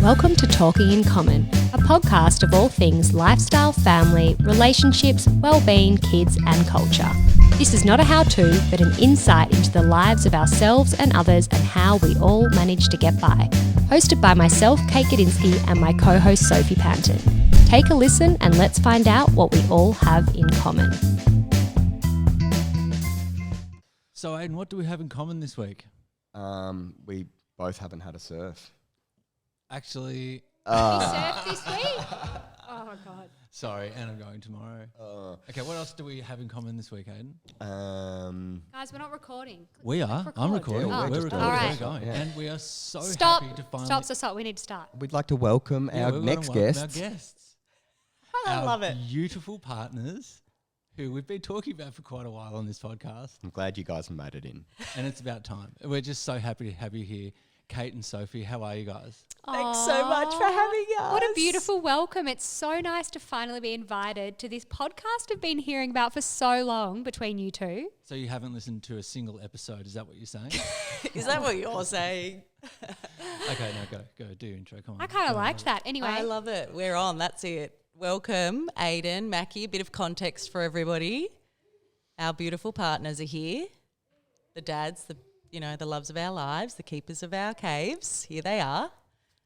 Welcome to Talking in Common, a podcast of all things lifestyle, family, relationships, well-being, kids and culture. This is not a how-to, but an insight into the lives of ourselves and others and how we all manage to get by. Hosted by myself, Kate Gadinsky, and my co-host Sophie Panton. Take a listen and let's find out what we all have in common. So, Ayden, what do we have in common this week? We both haven't had a surf. Actually, We surfed this week? Oh, God. sorry, and I'm going tomorrow. Okay, what else do we have in common this week, Ayden? Guys, we're not recording. We are. I'm recording. Yeah, we're just recording. all right. We're going. Yeah. And we are so Stop. happy to finally... Stop. We need to start. We'd like to welcome Yeah, our we wanna next welcome guests. Our guests. I Our love it. beautiful partners who we've been talking about for quite a while on this podcast. I'm glad you guys made it in. And it's about time. We're just so happy to have you here. Kate and Sophie, how are you guys? Thanks so much for having us. What a beautiful welcome. It's so nice to finally be invited to this podcast I've been hearing about for so long between you two. So you haven't listened to a single episode, is that what you're saying? Is that what you're saying? Okay, no, go. Do your intro, come on. I kind of Go. liked that. Anyway, I love it. We're on. That's it. Welcome, Ayden, Mackie. A bit of context for everybody. Our beautiful partners are here. The dads, the loves of our lives, the keepers of our caves. Here they are.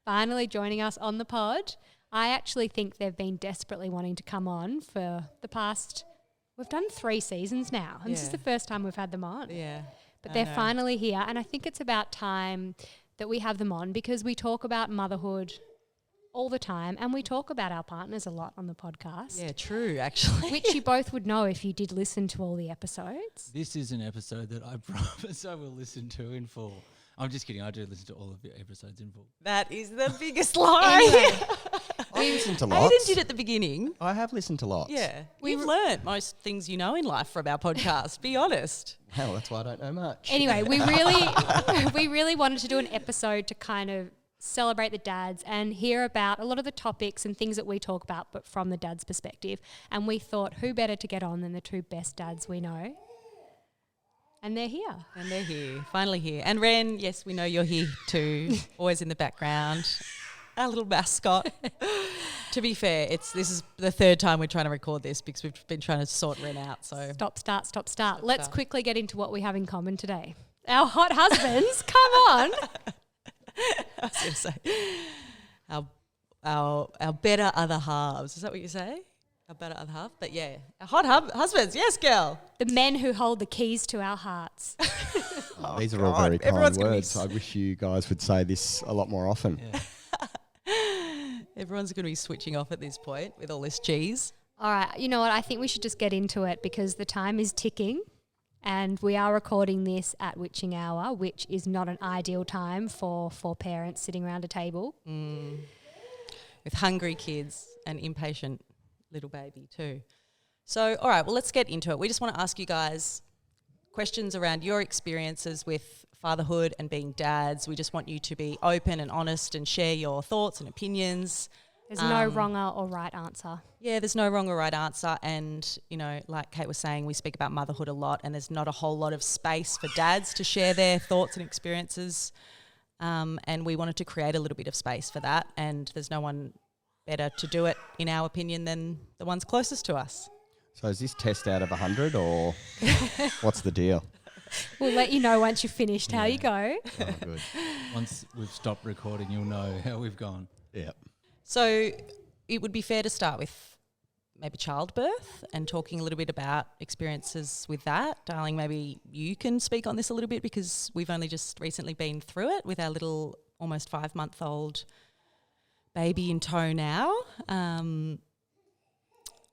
finally joining us on the pod. I actually think they've been desperately wanting to come on for the past, we've done 3 seasons now, and this is Yeah. the first time we've had them on. Yeah. But I they're know. finally here, and I think it's about time that we have them on because we talk about motherhood all the time, and we talk about our partners a lot on the podcast, Yeah, true, actually. which you both would know if you did listen to all the episodes. This is an episode that I promise I will listen to in full. I'm just kidding. I do listen to all of your episodes in full. That is the biggest lie. I listened to Ayden lots. did at the beginning. I have listened to lots. Yeah. We've learnt most things you know in life from our podcast. Be honest. Hell, that's why I don't know much. Anyway, we really wanted to do an episode to kind of celebrate the dads and hear about a lot of the topics and things that we talk about, but from the dad's perspective. And we thought, who better to get on than the 2 best dads we know? And they're here. And they're here, finally here. And Ren, yes, we know you're here too, always in the background. Our little mascot. To be fair, this is the 3rd time we're trying to record this because we've been trying to sort Ren out. So Stop, start. Let's start. quickly get into what we have in common today. Our hot husbands, come on. I was going to say, our better other halves. Is that what you say? Our better other half? But yeah, our hot husbands. Yes, girl. The men who hold the keys to our hearts. These are all very kind Everyone's gonna be words. I wish you guys would say this a lot more often. Yeah. Everyone's going to be switching off at this point with all this cheese. All right, you know what? I think we should just get into it because the time is ticking and we are recording this at witching hour, which is not an ideal time for parents sitting around a table. With hungry kids and impatient little baby too. So, all right, well, let's get into it. We just want to ask you guys questions around your experiences with fatherhood and being dads. We just want you to be open and honest and share your thoughts and opinions. There's no wrong or right answer. Yeah, there's no wrong or right answer. And, like Kate was saying, we speak about motherhood a lot and there's not a whole lot of space for dads to share their thoughts and experiences. And we wanted to create a little bit of space for that. And there's no one better to do it, in our opinion, than the ones closest to us. So is this test out of 100 or what's the deal? We'll let you know once you've finished how you go. Oh, good. Once we've stopped recording, you'll know how we've gone. Yeah. So it would be fair to start with maybe childbirth and talking a little bit about experiences with that. Darling, maybe you can speak on this a little bit because we've only just recently been through it with our little almost 5-month-old baby in tow now.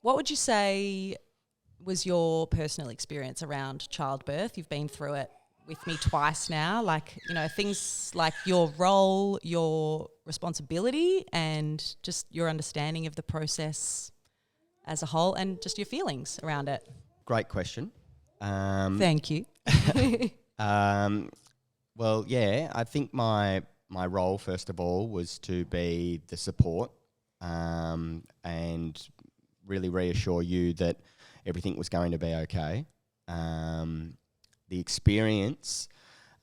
What would you say was your personal experience around childbirth? You've been through it with me twice now, things like your role, your responsibility, and just your understanding of the process as a whole and just your feelings around it. Great question. Thank you. Well, yeah, I think my role, first of all, was to be the support and really reassure you that everything was going to be okay. The experience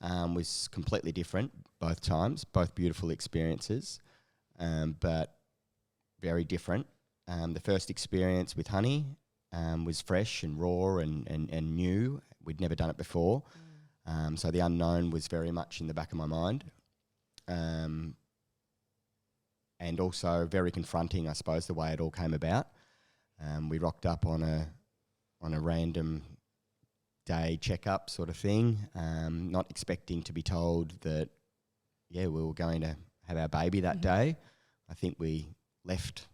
was completely different both times, both beautiful experiences. but very different. The first experience with honey was fresh and raw and new. We'd never done it before. So the unknown was very much in the back of my mind. And also very confronting, I suppose, the way it all came about. We rocked up on a random day checkup sort of thing, not expecting to be told that, we were going to have our baby that day. I think we left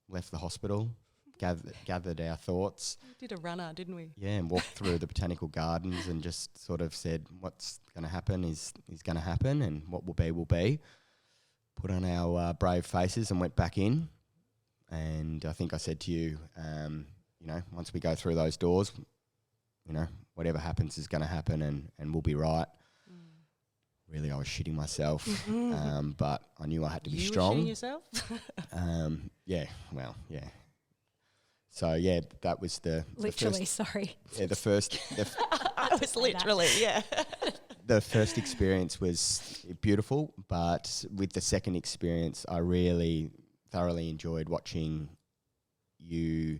the hospital, gathered our thoughts. We did a runner, didn't we? Yeah, and walked through the botanical gardens and just sort of said, what's going to happen is going to happen, and what will be will be. Put on our brave faces and went back in. And I think I said to you, once we go through those doors, whatever happens is going to happen, and we'll be right. Really, I was shitting myself, but I knew I had to be strong. You were shitting yourself? So, that was Literally, sorry. Yeah, the first... I was literally, yeah. The first experience was beautiful, but with the second experience, I really thoroughly enjoyed watching you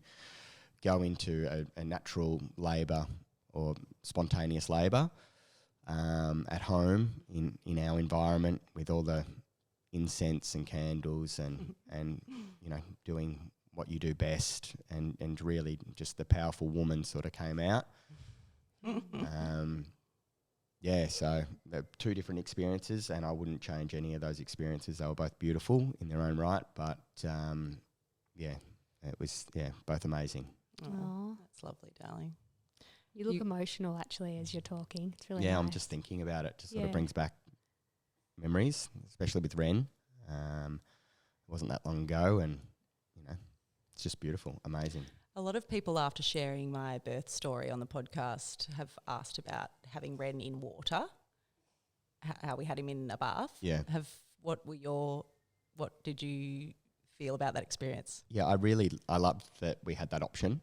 go into a natural labour or spontaneous labour at home in our environment with all the incense and candles and doing what you do best, and really just the powerful woman sort of came out. So two different experiences, and I wouldn't change any of those experiences. They were both beautiful in their own right, but it was both amazing. Oh, that's lovely, darling. You look emotional actually as you're talking. It's really nice. I'm just thinking about it. Just sort of brings back memories, especially with Ren. It wasn't that long ago, and it's just beautiful, amazing. A lot of people, after sharing my birth story on the podcast, have asked about having Ren in water, how we had him in a bath. Yeah. What did you feel about that experience? Yeah, I loved that we had that option.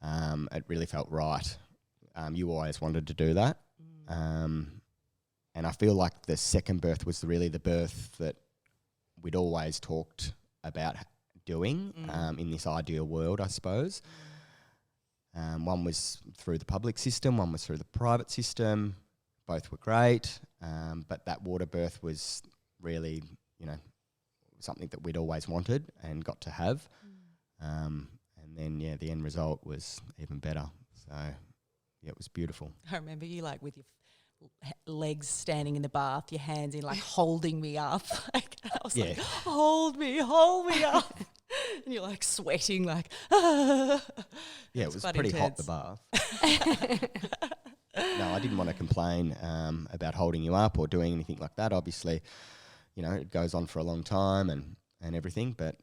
It really felt right. You always wanted to do that. And I feel like the second birth was really the birth that we'd always talked about doing in this ideal world, I suppose. One was through the public system, one was through the private system. Both were great, but that water birth was really, something that we'd always wanted and got to have. And then, the end result was even better. So, it was beautiful. I remember you with your legs standing in the bath, your hands in holding me up. I was hold me up. And you're sweating ah. Yeah, it was pretty hot, the bath. No, I didn't want to complain about holding you up or doing anything like that. Obviously, it goes on for a long time and everything, but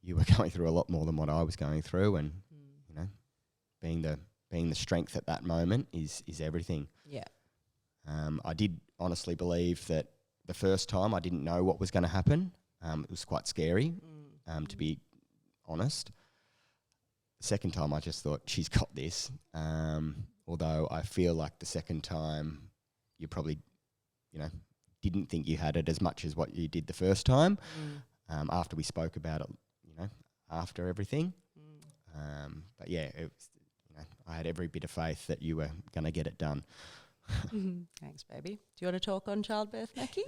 you were going through a lot more than what I was going through, and being the strength at that moment is everything. Yeah. I did honestly believe that the first time I didn't know what was going to happen. It was quite scary, to be honest. The second time I just thought, she's got this. Although I feel like the second time you probably, didn't think you had it as much as what you did the first time. After we spoke about it, after everything. But it was, I had every bit of faith that you were going to get it done. Thanks, baby. Do you want to talk on childbirth, Mackie?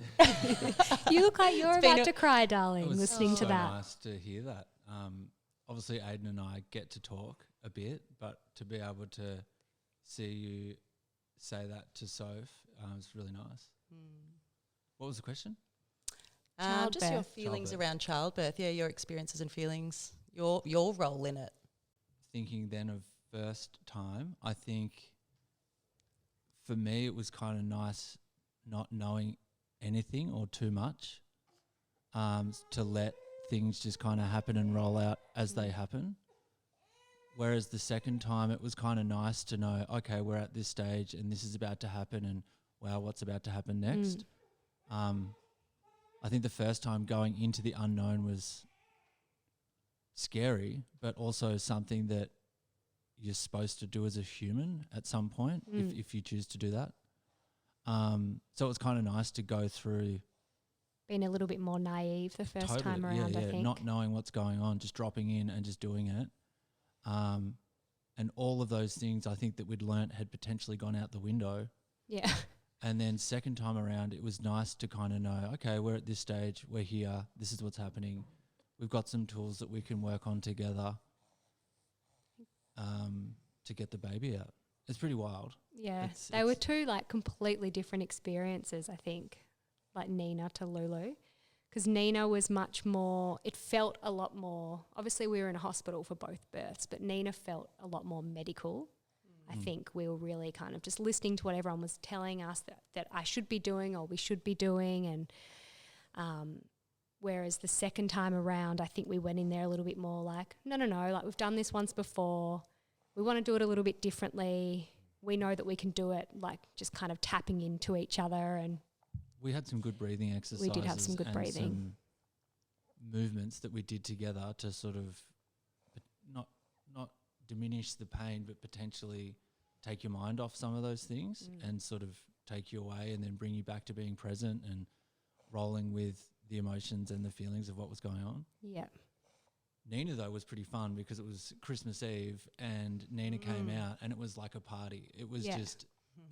You look like you're about to cry, darling, listening to that. It was nice to hear that. Obviously, Ayden and I get to talk a bit, but to be able to see you say that to Soph is really nice. What was the question? Just your feelings around childbirth. Yeah, your experiences and feelings, your role in it. Thinking then of first time, I think for me it was kind of nice not knowing anything or too much, to let things just kind of happen and roll out as they happen. Whereas the second time it was kind of nice to know, okay, we're at this stage and this is about to happen, and wow, what's about to happen next? I think the first time going into the unknown was scary, but also something that you're supposed to do as a human at some point, if you choose to do that. So it was kind of nice to go through been a little bit more naive the first time around, I think. Not knowing what's going on, just dropping in and just doing it. And all of those things I think that we'd learnt had potentially gone out the window. Yeah. And then second time around, it was nice to kind of know, okay, we're at this stage, we're here, this is what's happening. We've got some tools that we can work on together to get the baby out. It's pretty wild. Yeah. They were two like completely different experiences, I think, like Nina to Lulu. Because Nina was much more, it felt a lot more, obviously we were in a hospital for both births, but Nina felt a lot more medical. I think we were really kind of just listening to what everyone was telling us that I should be doing or we should be doing. And whereas the second time around, I think we went in there a little bit more like, no, like we've done this once before. We want to do it a little bit differently. We know that we can do it, like just kind of tapping into each other. And we had some good breathing exercises. We did have some good breathing. Some movements that we did together to sort of not diminish the pain, but potentially take your mind off some of those things and sort of take you away and then bring you back to being present and rolling with the emotions and the feelings of what was going on. Yeah. Nina, though, was pretty fun because it was Christmas Eve and Nina came out and it was like a party. It was just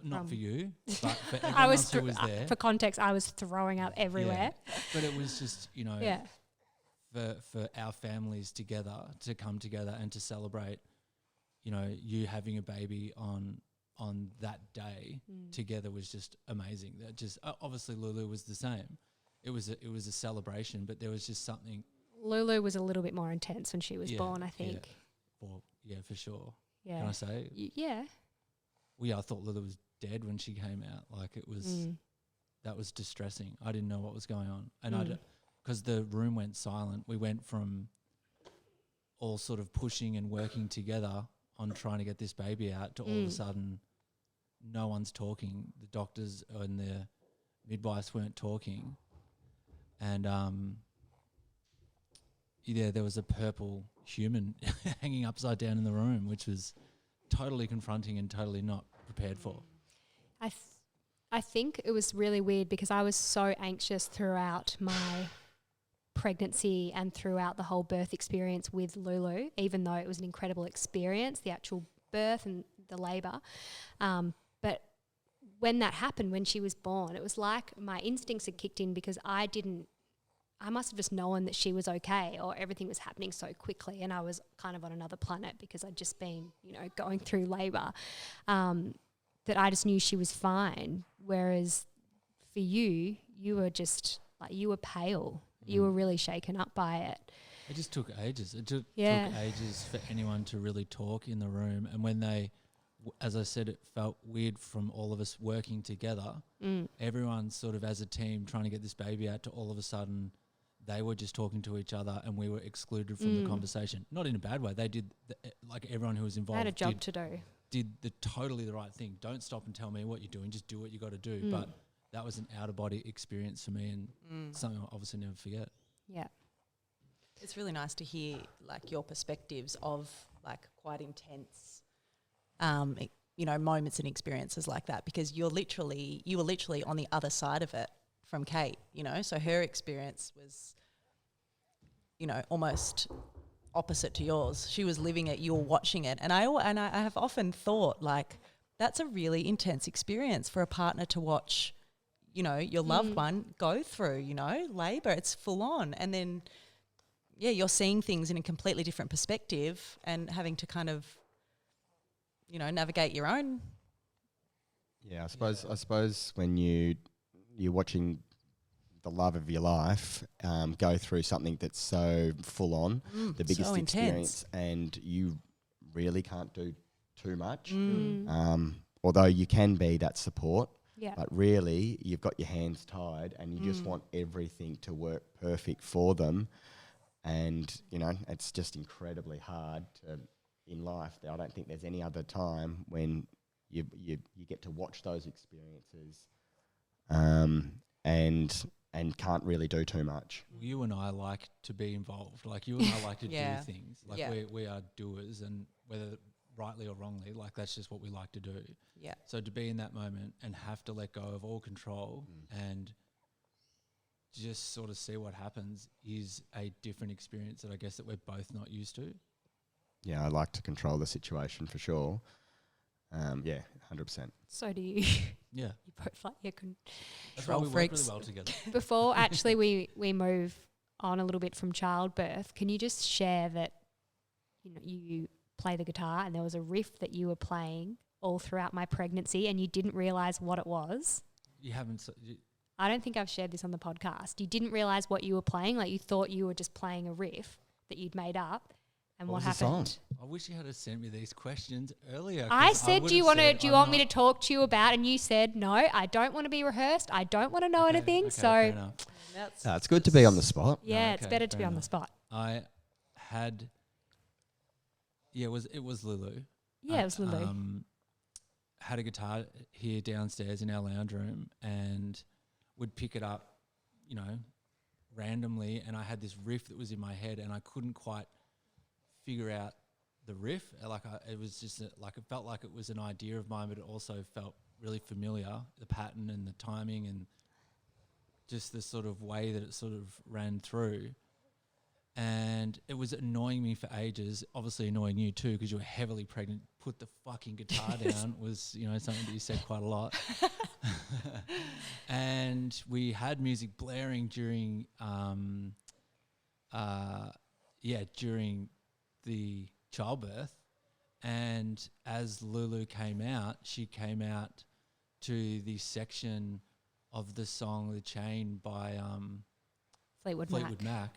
not for you, but for everyone else who was there. For context, I was throwing up everywhere. Yeah. But it was just, for our families together to come together and to celebrate, you having a baby on that day together was just amazing. That just obviously Lulu was the same. It was a celebration, but there was just something. Lulu was a little bit more intense when she was born, I think. Yeah, for sure. Yeah. Can I say? Yeah. Well, yeah, I thought Lulu was dead when she came out. Like it was, that was distressing. I didn't know what was going on. And because the room went silent, we went from all sort of pushing and working together on trying to get this baby out to all of a sudden no one's talking. The doctors and the midwives weren't talking. And there was a purple human hanging upside down in the room, which was totally confronting and totally not prepared for. I think it was really weird because I was so anxious throughout my pregnancy and throughout the whole birth experience with Lulu, even though it was an incredible experience, the actual birth and the labour. But when that happened, when she was born, it was like my instincts had kicked in because I must have just known that she was okay or everything was happening so quickly and I was kind of on another planet because I'd just been, going through labour, that I just knew she was fine. Whereas for you were just like, you were pale. You were really shaken up by it. It just took ages. It took ages for anyone to really talk in the room. And when they, as I said, it felt weird from all of us working together. Everyone sort of as a team trying to get this baby out to all of a sudden they were just talking to each other and we were excluded from the conversation. Not in a bad way. They did, like everyone who was involved. They had a job to do. Did totally the right thing. Don't stop and tell me what you're doing. Just do what you got to do. But that was an out-of-body experience for me and something I'll obviously never forget. Yeah. It's really nice to hear, like, your perspectives of, like, quite intense, moments and experiences like that because you were literally on the other side of it from Kate, So her experience was, almost opposite to yours. She was living it, you were watching it. And I have often thought, like, that's a really intense experience for a partner to watch, your loved one go through, labour. It's full on. And then, you're seeing things in a completely different perspective and having to kind of, navigate your own. Yeah, I suppose when you're watching the love of your life go through something that's so full on, the biggest so experience, and you really can't do too much. Although you can be that support, but really you've got your hands tied and you just want everything to work perfect for them. And, it's just incredibly hard in life. I don't think there's any other time when you get to watch those experiences and can't really do too much. You and I like to be involved. Like you and I like to do things. Like we are doers, and whether rightly or wrongly, like that's just what we like to do. Yeah. So to be in that moment and have to let go of all control and just sort of see what happens is a different experience that I guess that we're both not used to. Yeah, I like to control the situation for sure. 100%. So do you. Yeah. You both like your That's why we work freaks. really well together. Before actually we move on a little bit from childbirth, can you just share that, you play the guitar and there was a riff that you were playing all throughout my pregnancy and you didn't realise what it was? You haven't... I don't think I've shared this on the podcast. You didn't realise what you were playing, like you thought you were just playing a riff that you'd made up. And what was the happened? song? I wish you had sent me these questions earlier. I said, do you want me to to... talk to you about? And you said, no, I don't want to be rehearsed. I don't want to know anything. fair So enough. It's good to be on the spot. yeah, No, it's okay, better to fair be on the enough. spot. I had... Yeah, it was Lulu. Yeah, it was Lulu. Had a guitar here downstairs in our lounge room and would pick it up, randomly, and I had this riff that was in my head and I couldn't quite figure out the riff. It was just it felt like it was an idea of mine, but it also felt really familiar, the pattern and the timing and just the sort of way that it sort of ran through. And it was annoying me for ages, obviously annoying you too because you were heavily pregnant. Put the fucking guitar down was, something that you said quite a lot. And we had music blaring during, during the childbirth. And as Lulu came out, she came out to the section of the song "The Chain" by Fleetwood Mac.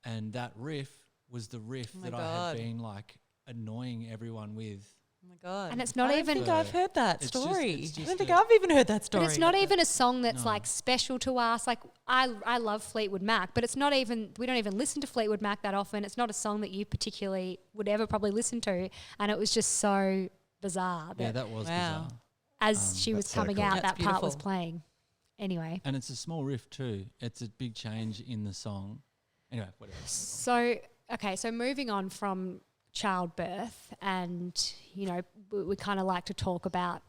And that riff was the riff Oh my that I God. had been annoying everyone with. Oh my God. And it's not I even- don't think I've heard that It's just- story. it's I just don't think a- I've even heard that story. But it's not even a song that's No. special to us. Like I love Fleetwood Mac, but it's not even, we don't even listen to Fleetwood Mac that often. It's not a song that you particularly would ever probably listen to. And it was just so bizarre Yeah, that that was Wow. bizarre. as she was that's so coming cool. out, That's that part was beautiful. playing. Anyway. And it's a small riff too. It's a big change in the song. Anyway, whatever. So moving on from childbirth, and we kind of like to talk about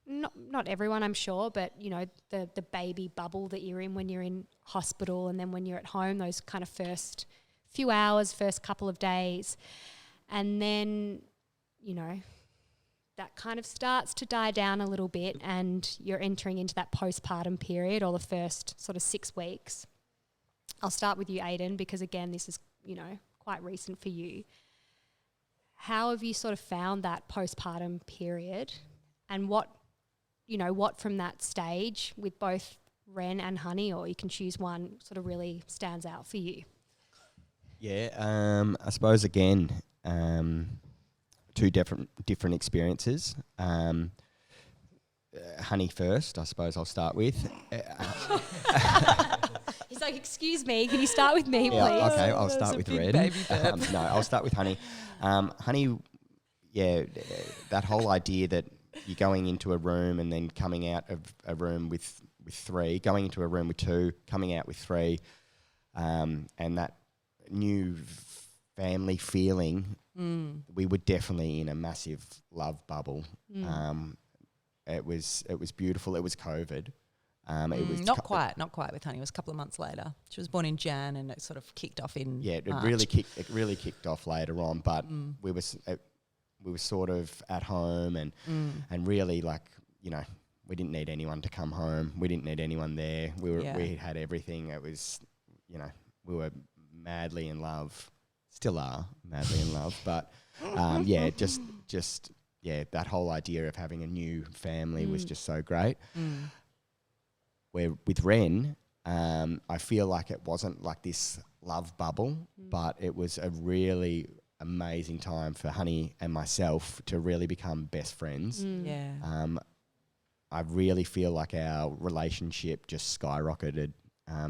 not everyone, I'm sure, but the baby bubble that you're in when you're in hospital, and then when you're at home, those kind of first few hours, first couple of days, and then that kind of starts to die down a little bit, and you're entering into that postpartum period, or the first sort of 6 weeks. I'll start with you, Ayden, because again, this is, quite recent for you. How have you sort of found that postpartum period, and what from that stage with both Ren and Honey, or you can choose one, sort of really stands out for you? Yeah, I suppose again, two different experiences. Honey first, I suppose I'll start with. He's like, excuse me, can you start with me, please? Yeah, okay, I'll That start was with a big Red. baby burp. No, I'll start with Honey. Honey, that whole idea that you're going into a room and then coming out of a room with 3, going into a room with 2, coming out with 3, and that new family feeling, we were definitely in a massive love bubble. It was beautiful. It was COVID. It was not quite with Honey. It was a couple of months later. She was born in Jan, and it sort of kicked off in it March. really kicked off later on, but we were sort of at home and really we didn't need anyone to come home. We didn't need anyone there. We had everything. It was we were madly in love, still are madly in love, but that whole idea of having a new family was just so great. Where with Ren, I feel like it wasn't like this love bubble, but it was a really amazing time for Honey and myself to really become best friends. Yeah. I really feel like our relationship just skyrocketed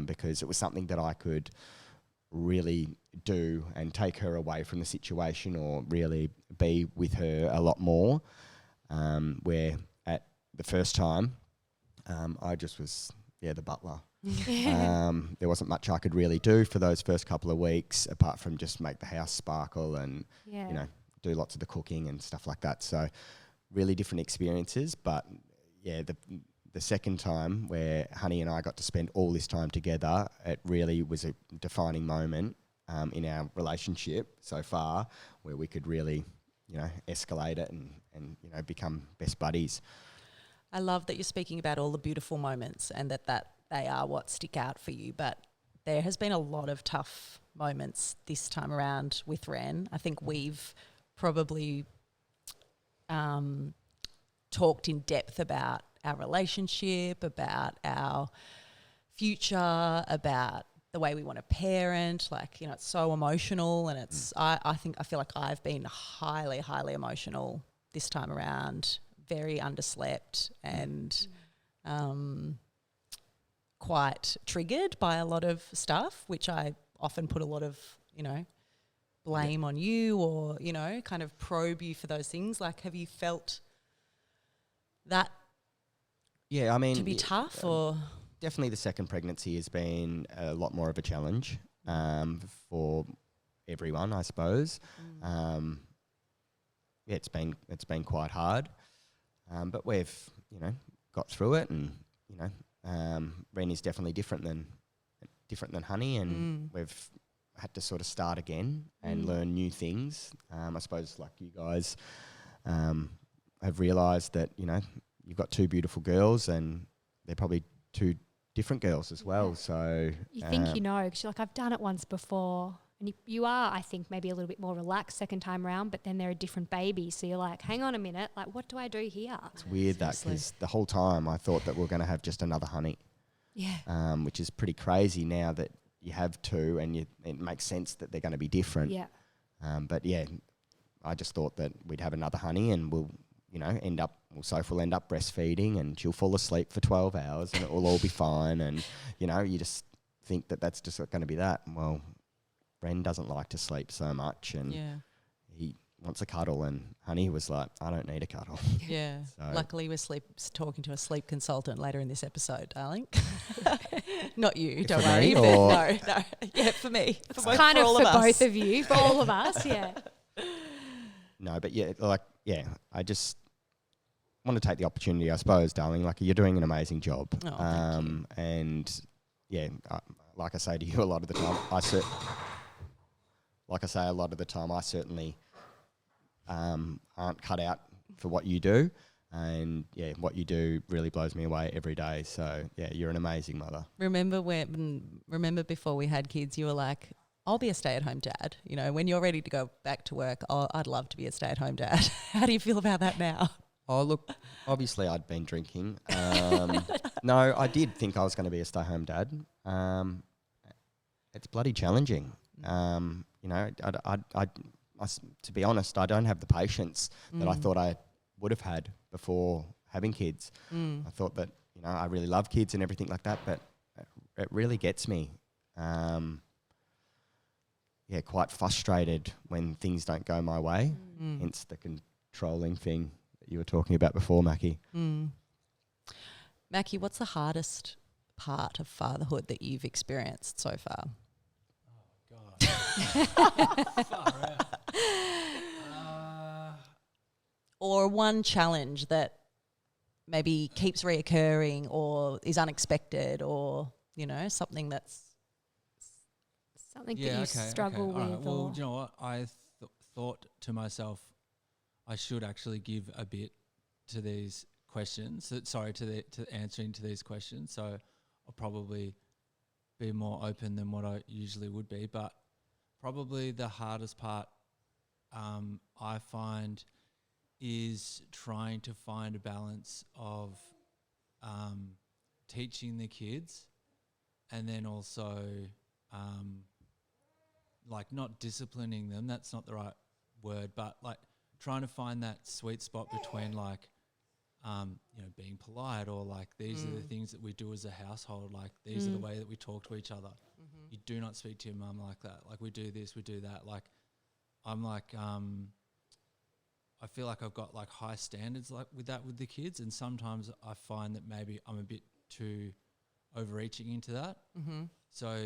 because it was something that I could really do and take her away from the situation, or really be with her a lot more. Where at the first time, I just was, the butler. There wasn't much I could really do for those first couple of weeks, apart from just make the house sparkle and, do lots of the cooking and stuff like that. So really different experiences, but the the second time where Honey and I got to spend all this time together, it really was a defining moment in our relationship so far, where we could really, escalate it and become best buddies. I love that you're speaking about all the beautiful moments and that they are what stick out for you. But there has been a lot of tough moments this time around with Ren. I think we've probably talked in depth about our relationship, about our future, about the way we want to parent. Like, it's so emotional, and it's I feel like I've been highly, highly emotional this time around, very underslept and quite triggered by a lot of stuff, which I often put a lot of, blame on you or, kind of probe you for those things. Like, have you felt that to be tough or? Definitely the second pregnancy has been a lot more of a challenge for everyone, I suppose. It's been quite hard, but we've got through it, and Ren is definitely different than Honey, and we've had to sort of start again and learn new things. I suppose like you guys have realised that you've got two beautiful girls, and they're probably two different girls as well. So you think because you're like, I've done it once before, and you are, I think, maybe a little bit more relaxed second time around, but then they're a different baby, so you're like, hang on a minute, like, what do I do here? It's weird that, because the whole time I thought that we we're going to have just another Honey, which is pretty crazy now that you have two, and it makes sense that they're going to be different. But I just thought that we'd have another Honey, and we'll Soph will end up breastfeeding, and she'll fall asleep for 12 hours and it will all be fine. And, you just think that that's just going to be that. Well, Ren doesn't like to sleep so much, and he wants a cuddle, and Honey was like, I don't need a cuddle. Yeah. So luckily we're talking to a sleep consultant later in this episode, darling. Not you, don't worry. But no. Yeah, for me. It's kind of for both of you, for all of us, No, but I just want to take the opportunity, I suppose, darling. Like, you're doing an amazing job. Oh, thank you. And like I say to you a lot of the time, I certainly aren't cut out for what you do. And what you do really blows me away every day. So you're an amazing mother. Remember before we had kids, you were like, I'll be a stay-at-home dad. When you're ready to go back to work, I'd love to be a stay-at-home dad. How do you feel about that now? Oh, look, obviously I'd been drinking. No, I did think I was going to be a stay-at-home dad. It's bloody challenging. To be honest, I don't have the patience that I thought I would have had before having kids. I thought that, I really love kids and everything like that, but it really gets me. Quite frustrated when things don't go my way. Hence the controlling thing that you were talking about before, Mackie. Mackie, what's the hardest part of fatherhood that you've experienced so far? Oh, God. Far out. Or one challenge that maybe keeps reoccurring or is unexpected, or, something that's... Something that you struggle with. Right. Well, you know what? I thought to myself, I should actually give a bit to these questions. To answering to these questions. So I'll probably be more open than what I usually would be. But probably the hardest part I find is trying to find a balance of teaching the kids, and then also not disciplining them, that's not the right word, but trying to find that sweet spot between being polite, or these are the things that we do as a household, these are the way that we talk to each other. You do not speak to your mum like that. We do this, we do that. I feel like I've got high standards with the kids, and sometimes I find that maybe I'm a bit too overreaching into that. So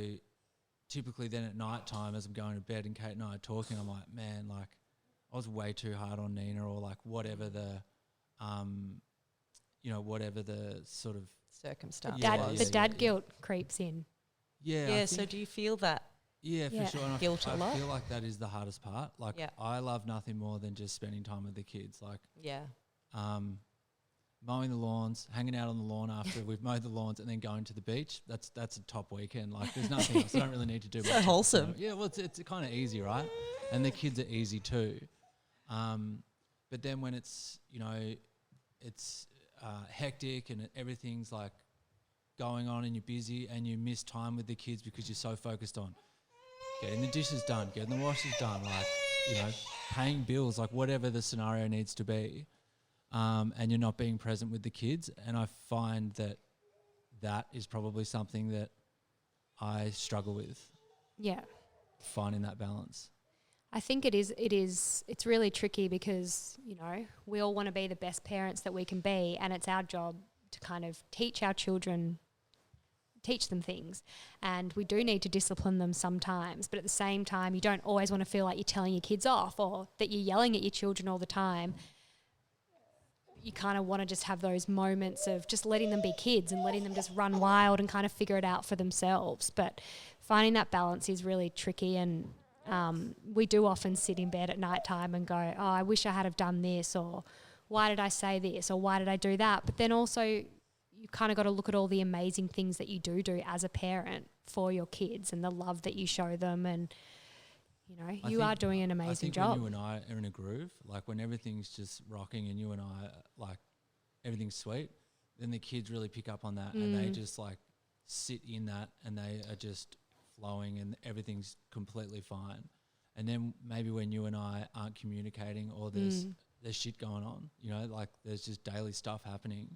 typically then at night time, as I'm going to bed and Kate and I are talking, I'm like, man, I was way too hard on Nina, or whatever the whatever the sort of circumstance. The dad guilt creeps in. Yeah. So do you feel that? Yeah, for sure. And Guilt a lot? I feel like that is the hardest part. Like, I love nothing more than just spending time with the kids. Like, mowing the lawns, hanging out on the lawn after we've mowed the lawns, and then going to the beach. That's a top weekend. Like, there's nothing else. I don't really need to do much. So wholesome. Yeah, well, it's kind of easy, right? And the kids are easy too. But then when it's hectic and everything's like going on and you're busy and you miss time with the kids because you're so focused on getting the dishes done, getting the washers done, like, paying bills, like whatever the scenario needs to be. And you're not being present with the kids. And I find that is probably something that I struggle with. Yeah. Finding that balance. I think it's really tricky because, we all want to be the best parents that we can be, and it's our job to kind of teach our children, teach them things, and we do need to discipline them sometimes, but at the same time you don't always want to feel like you're telling your kids off or that you're yelling at your children all the time. You kind of want to just have those moments of just letting them be kids and letting them just run wild and kind of figure it out for themselves. But finding that balance is really tricky, and we do often sit in bed at night time and go, oh, I wish I had have done this, or why did I say this, or why did I do that? But then also you kind of got to look at all the amazing things that you do as a parent for your kids and the love that you show them, and you are doing an amazing job. When you and I are in a groove, like when everything's just rocking and you and I, like, everything's sweet, then the kids really pick up on that and they just like sit in that and they are just flowing and everything's completely fine. And then maybe when you and I aren't communicating or there's shit going on, like there's just daily stuff happening,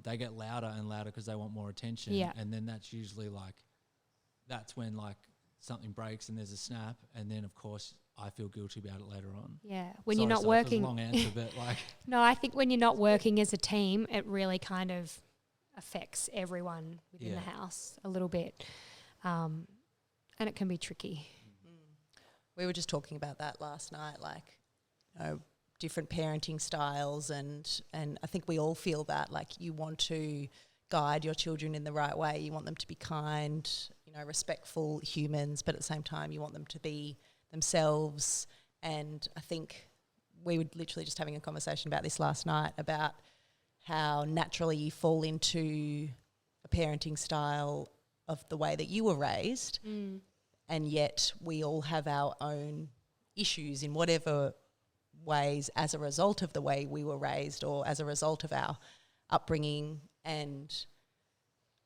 they get louder and louder because they want more attention. Yeah. And then that's usually that's when like something breaks and there's a snap, and then of course I feel guilty about it later on. Yeah, when you're not working. Long answer, but like. No, I think when you're not working as a team, it really kind of affects everyone within the house a little bit, and it can be tricky. We were just talking about that last night, like, different parenting styles, and I think we all feel that, like, you want to guide your children in the right way. You want them to be kind, respectful humans, but at the same time you want them to be themselves. And I think we were literally just having a conversation about this last night, about how naturally you fall into a parenting style of the way that you were raised, and yet we all have our own issues in whatever ways as a result of the way we were raised or as a result of our upbringing. And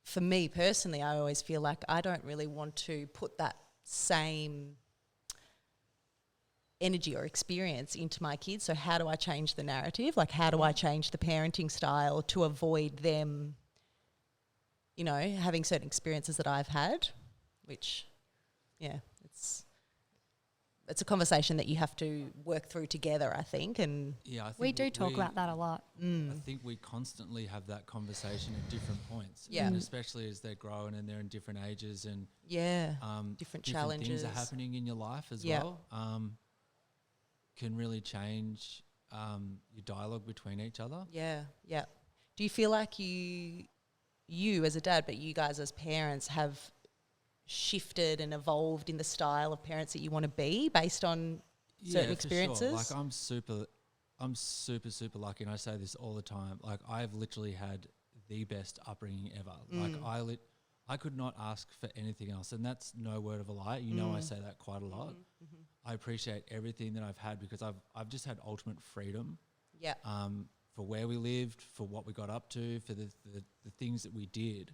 for me personally, I always feel like I don't really want to put that same energy or experience into my kids. So how do I change the narrative? Like, how do I change the parenting style to avoid them, having certain experiences that I've had, which, it's a conversation that you have to work through together, I think. And I think we do talk about that a lot. I think we constantly have that conversation at different points. Yeah. And especially as they're growing and they're in different ages and different challenges. Things are happening in your life as well. Can really change your dialogue between each other. Yeah. Do you feel like you as a dad, but you guys as parents have shifted and evolved in the style of parents that you want to be based on certain experiences? For sure. Like, I'm super lucky, and I say this all the time. Like, I've literally had the best upbringing ever. Like, I could not ask for anything else, and that's no word of a lie. I say that quite a lot. I appreciate everything that I've had because I've just had ultimate freedom. Yeah. For where we lived, for what we got up to, for the things that we did.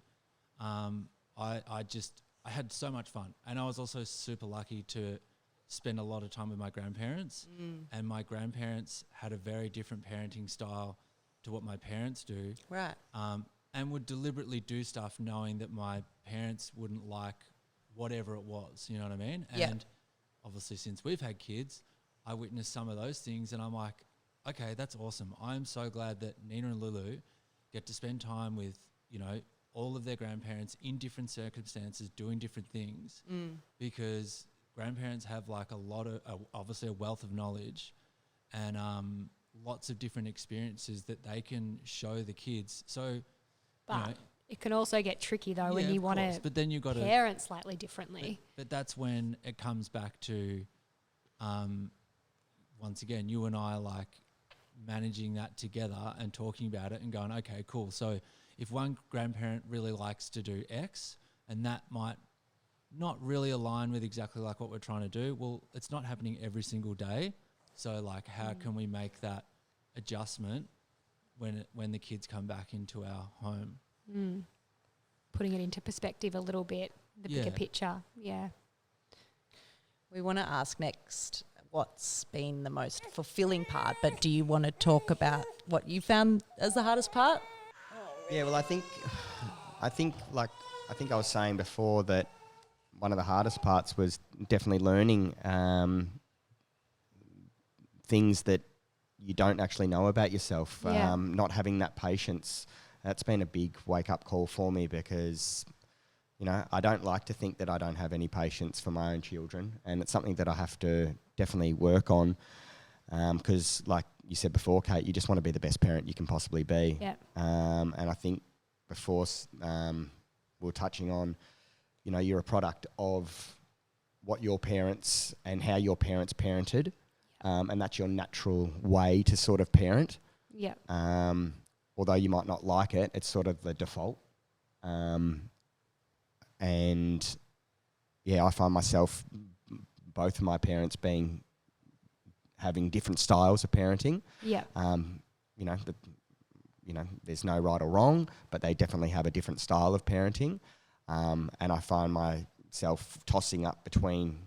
I had so much fun, and I was also super lucky to spend a lot of time with my grandparents, and my grandparents had a very different parenting style to what my parents do. Right. And would deliberately do stuff knowing that my parents wouldn't like whatever it was, you know what I mean? And obviously since we've had kids, I witnessed some of those things, and I'm like, okay, that's awesome. I'm so glad that Nina and Lulu get to spend time with, all of their grandparents in different circumstances doing different things, because grandparents have like a lot of obviously a wealth of knowledge, and lots of different experiences that they can show the kids. So, But it can also get tricky though when yeah, you of want course, to but then you've got to parent slightly differently. But that's when it comes back to, once again, you and I like managing that together and talking about it and going, okay, cool. So if one grandparent really likes to do X and that might not really align with exactly like what we're trying to do, well, it's not happening every single day. So like how can we make that adjustment when the kids come back into our home? Putting it into perspective a little bit, the bigger picture. Yeah. We want to ask next what's been the most fulfilling part, but do you want to talk about what you found as the hardest part? Yeah, well, I think I was saying before that one of the hardest parts was definitely learning things that you don't actually know about yourself. Yeah. Not having that patience. That's been a big wake-up call for me because, you know, I don't like to think that I don't have any patience for my own children, and it's something that I have to definitely work on because, like you said before, Kate, you just want to be the best parent you can possibly be. Yeah. And I think before we were touching on, you know, you're a product of what your parents and how your parents parented, and that's your natural way to sort of parent. Yeah. Although you might not like it, it's sort of the default. And yeah, I find myself, both of my parents having different styles of parenting. Yeah. You know, there's no right or wrong, but they definitely have a different style of parenting. And I find myself tossing up between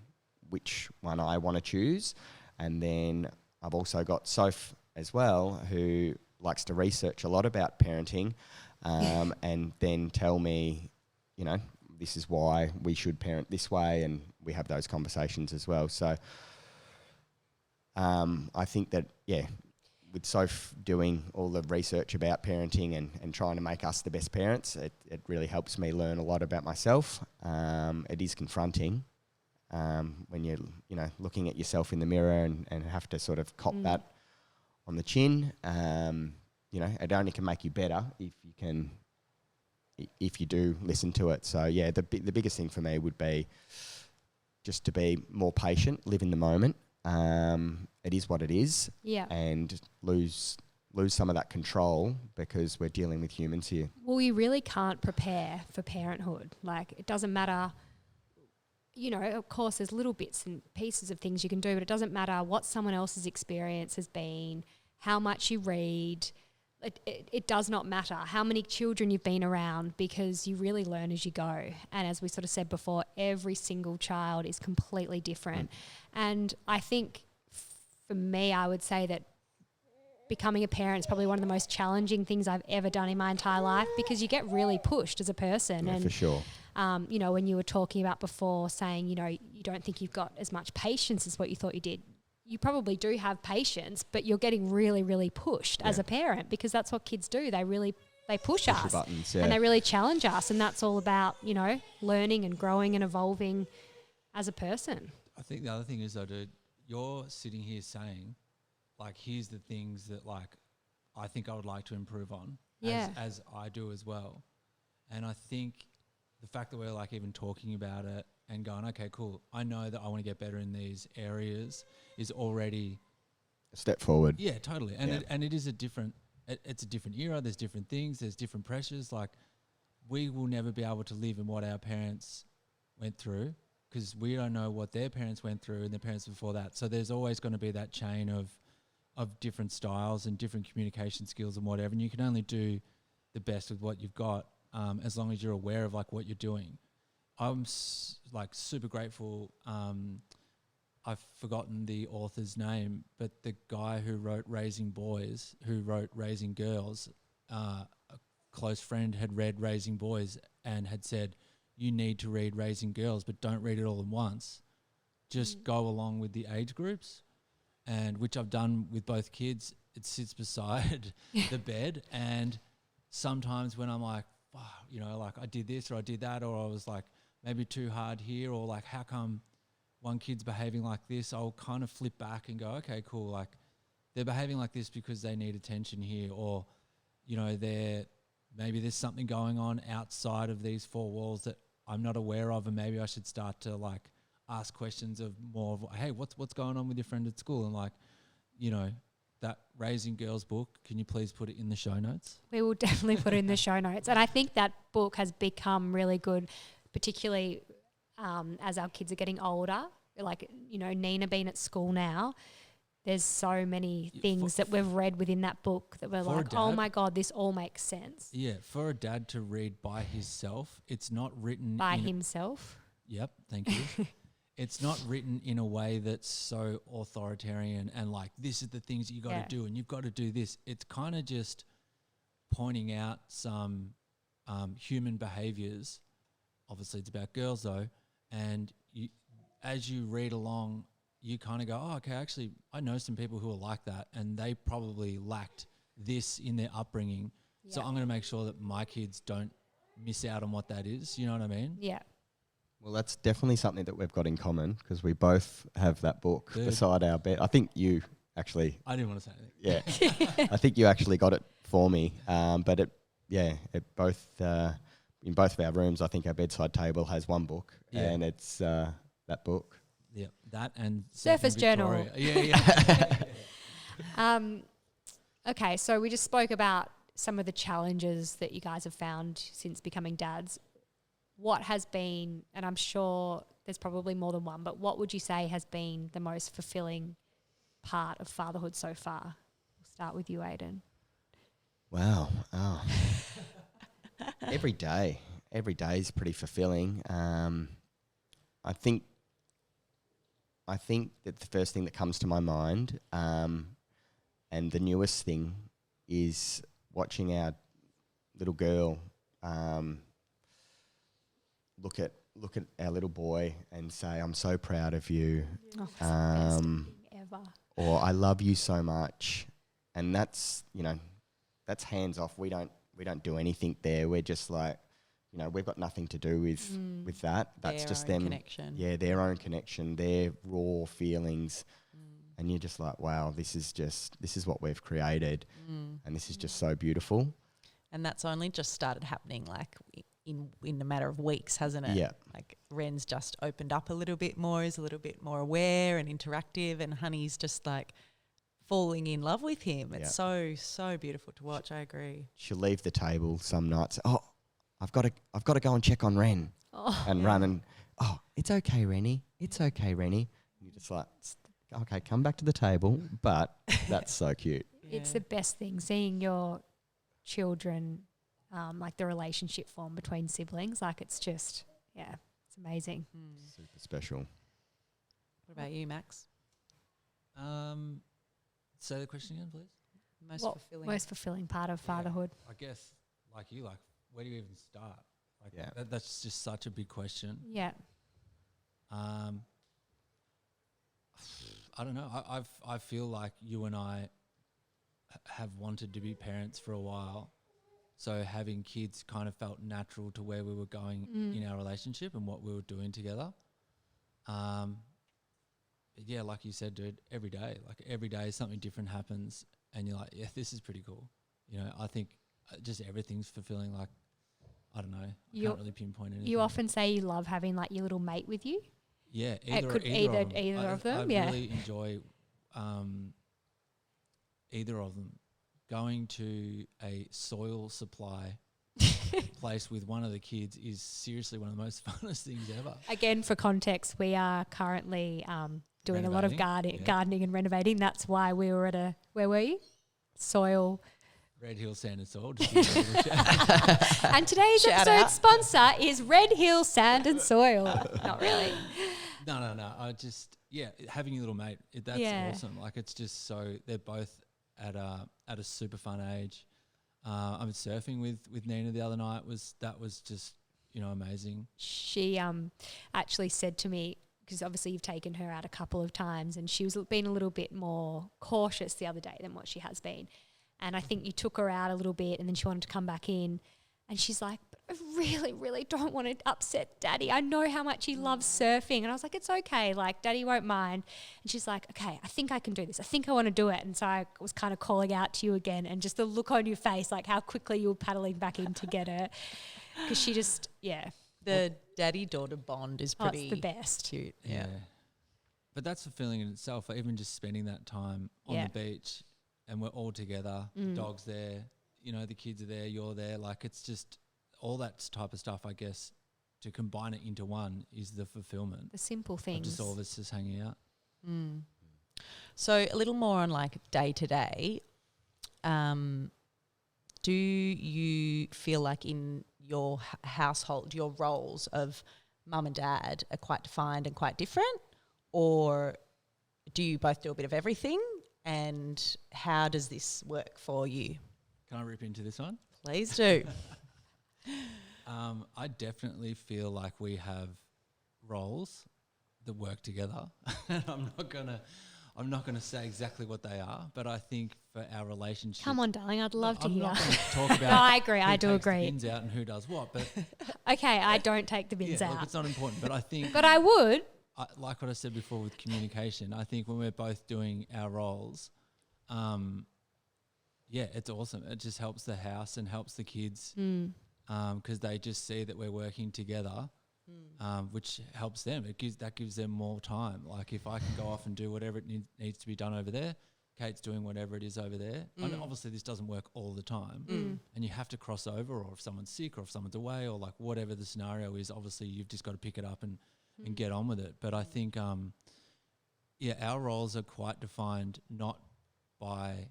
which one I want to choose. And then I've also got Soph as well, who likes to research a lot about parenting, and then tell me, you know, this is why we should parent this way, and we have those conversations as well. So I think that, yeah, with Soph doing all the research about parenting and trying to make us the best parents, it really helps me learn a lot about myself. It is confronting when you're, you know, looking at yourself in the mirror and have to sort of cop that on the chin. You know, it only can make you better if you do listen to it. So yeah, the biggest thing for me would be just to be more patient, live in the moment. It is what it is. Yeah. And lose some of that control because we're dealing with humans here. Well, you really can't prepare for parenthood. Like, it doesn't matter, you know, of course there's little bits and pieces of things you can do, but it doesn't matter what someone else's experience has been, how much you read. It does not matter how many children you've been around, because you really learn as you go. And as we sort of said before, every single child is completely different. And I think for me, I would say that becoming a parent is probably one of the most challenging things I've ever done in my entire life, because you get really pushed as a person. Yeah, and for sure. You know, when you were talking about before saying, you know, you don't think you've got as much patience as what you thought you did. You probably do have patience, but you're getting really, really pushed as a parent, because that's what kids do. They push us buttons, and they really challenge us. And that's all about, you know, learning and growing and evolving as a person. I think the other thing is, though, dude, you're sitting here saying, like, here's the things that, like, I think I would like to improve on, as I do as well. And I think the fact that we're, like, even talking about it and going, okay, cool, I know that I want to get better in these areas is already a step forward. Yeah, totally. And it is it's a different era. There's different things. There's different pressures. Like, we will never be able to live in what our parents went through, because we don't know what their parents went through and their parents before that. So there's always going to be that chain of different styles and different communication skills and whatever. And you can only do the best with what you've got, as long as you're aware of, like, what you're doing. I'm super grateful. I've forgotten the author's name, but the guy who wrote Raising Boys, who wrote Raising Girls, a close friend had read Raising Boys and had said, you need to read Raising Girls, but don't read it all at once. Just go along with the age groups, and which I've done with both kids. It sits beside the bed, and sometimes when I'm like, you know, like, I did this or I did that, or I was like maybe too hard here, or like, how come one kid's behaving like this, I'll kind of flip back and go, okay, cool, like, they're behaving like this because they need attention here, or, you know, maybe there's something going on outside of these four walls that I'm not aware of, and maybe I should start to like ask questions of more of, hey, what's going on with your friend at school? And like, you know, that Raising Girls book, can you please put it in the show notes? We will definitely put it in the show notes. And I think that book has become really good, particularly as our kids are getting older. Like, you know, Nina being at school now, there's so many things that we've read within that book that we're like, oh my God, this all makes sense. Yeah, for a dad to read by himself, it's not written by himself. Yep, thank you. It's not written in a way that's so authoritarian and like, this is the things that you got to do and you've got to do this. It's kind of just pointing out some human behaviors. Obviously, it's about girls though. And as you read along, you kind of go, oh, okay, actually, I know some people who are like that and they probably lacked this in their upbringing. Yeah. So I'm going to make sure that my kids don't miss out on what that is. You know what I mean? Yeah. Well, that's definitely something that we've got in common because we both have that book beside our bed. I think you actually... I didn't want to say anything. Yeah. I think you actually got it for me. But in both of our rooms, I think our bedside table has one book and it's that book. Yeah, that and Surface Journal. Yeah. Okay, so we just spoke about some of the challenges that you guys have found since becoming dads. What has been, and I'm sure there's probably more than one, but what would you say has been the most fulfilling part of fatherhood so far? We'll start with you, Ayden. Wow. Oh. Every day is pretty fulfilling. I think that the first thing that comes to my mind, and the newest thing, is watching our little girl look at our little boy and say, "I'm so proud of you," the best thing ever. Or "I love you so much," and that's hands off. We don't do anything there. We're just like, we've got nothing to do with that. That's their just own them. Connection. Yeah, their own connection, their raw feelings. And you're just like, wow, this is what we've created. And this is just so beautiful. And that's only just started happening like in a matter of weeks, hasn't it? Yeah. Like Ren's just opened up a little bit more, is a little bit more aware and interactive, and Honey's just like falling in love with him. It's so beautiful to watch. I agree. She'll leave the table some nights. Oh, I've got to go and check on Ren and run and, oh, it's okay, Rennie. It's okay, Rennie. You're just like, okay, come back to the table. But that's so cute. It's the best thing, seeing your children, like the relationship form between siblings. Like it's just, it's amazing. Super special. What about you, Max? Say the question again, please. Most fulfilling part of fatherhood? I guess, like you, like, where do you even start? Like that's just such a big question. Yeah. I don't know. I feel like you and I have wanted to be parents for a while, so having kids kind of felt natural to where we were going in our relationship and what we were doing together. But yeah, like you said, dude, every day something different happens, and you're like, yeah, this is pretty cool. I think just everything's fulfilling. Like, I don't know, I can't really pinpoint anything. You often say you love having like your little mate with you. Yeah, either of them. I really enjoy either of them. Going to a soil supply place with one of the kids is seriously one of the most funnest things ever. Again, for context, we are currently doing a lot of gardening and renovating. That's why we were at where were you? Soil. Red Hill Sand and Soil. And today's episode sponsor is Red Hill Sand and Soil. Not really. No. I just, having a little mate, that's awesome. Like, it's just so, they're both at a super fun age. I was surfing with Nina the other night. That was just, amazing. She actually said to me, because obviously you've taken her out a couple of times, and she was being a little bit more cautious the other day than what she has been. And I think you took her out a little bit and then she wanted to come back in. And she's like, but I really, really don't want to upset Daddy. I know how much he loves surfing. And I was like, it's okay. Like, Daddy won't mind. And she's like, okay, I think I can do this. I think I want to do it. And so I was kind of calling out to you again, and just the look on your face, like how quickly you were paddling back in to get her. Because she just, The daddy-daughter bond is pretty it's the best. cute. Yeah. But that's fulfilling in itself. Like, even just spending that time on the beach and we're all together, the dog's there, you know, the kids are there, you're there. Like, it's just all that type of stuff, I guess, to combine it into one is the fulfillment. The simple Of things. just all of us just hanging out. So a little more on like day to day. Do you feel like in your household, your roles of mum and dad are quite defined and quite different? Or do you both do a bit of everything? And how does this work for you? Can I rip into this one? Please do. I definitely feel like we have roles that work together. I'm not gonna say exactly what they are, but I think for our relationship. Come on, darling, I'd love to I'm hear. not going to talk about. No, I agree. Who I do takes the agree. bins out and who does what, but Okay, I don't take the bins yeah, look, out. it's not important. But I think, But I would. like what I said before with communication, I think when we're both doing our roles, it's awesome. It just helps the house and helps the kids because they just see that we're working together, which helps them. That gives them more time. Like if I can go off and do whatever it needs to be done over there, Kate's doing whatever it is over there. I know obviously this doesn't work all the time, and you have to cross over, or if someone's sick, or if someone's away, or like whatever the scenario is. Obviously, you've just got to pick it up and get on with it. But I think, our roles are quite defined not by,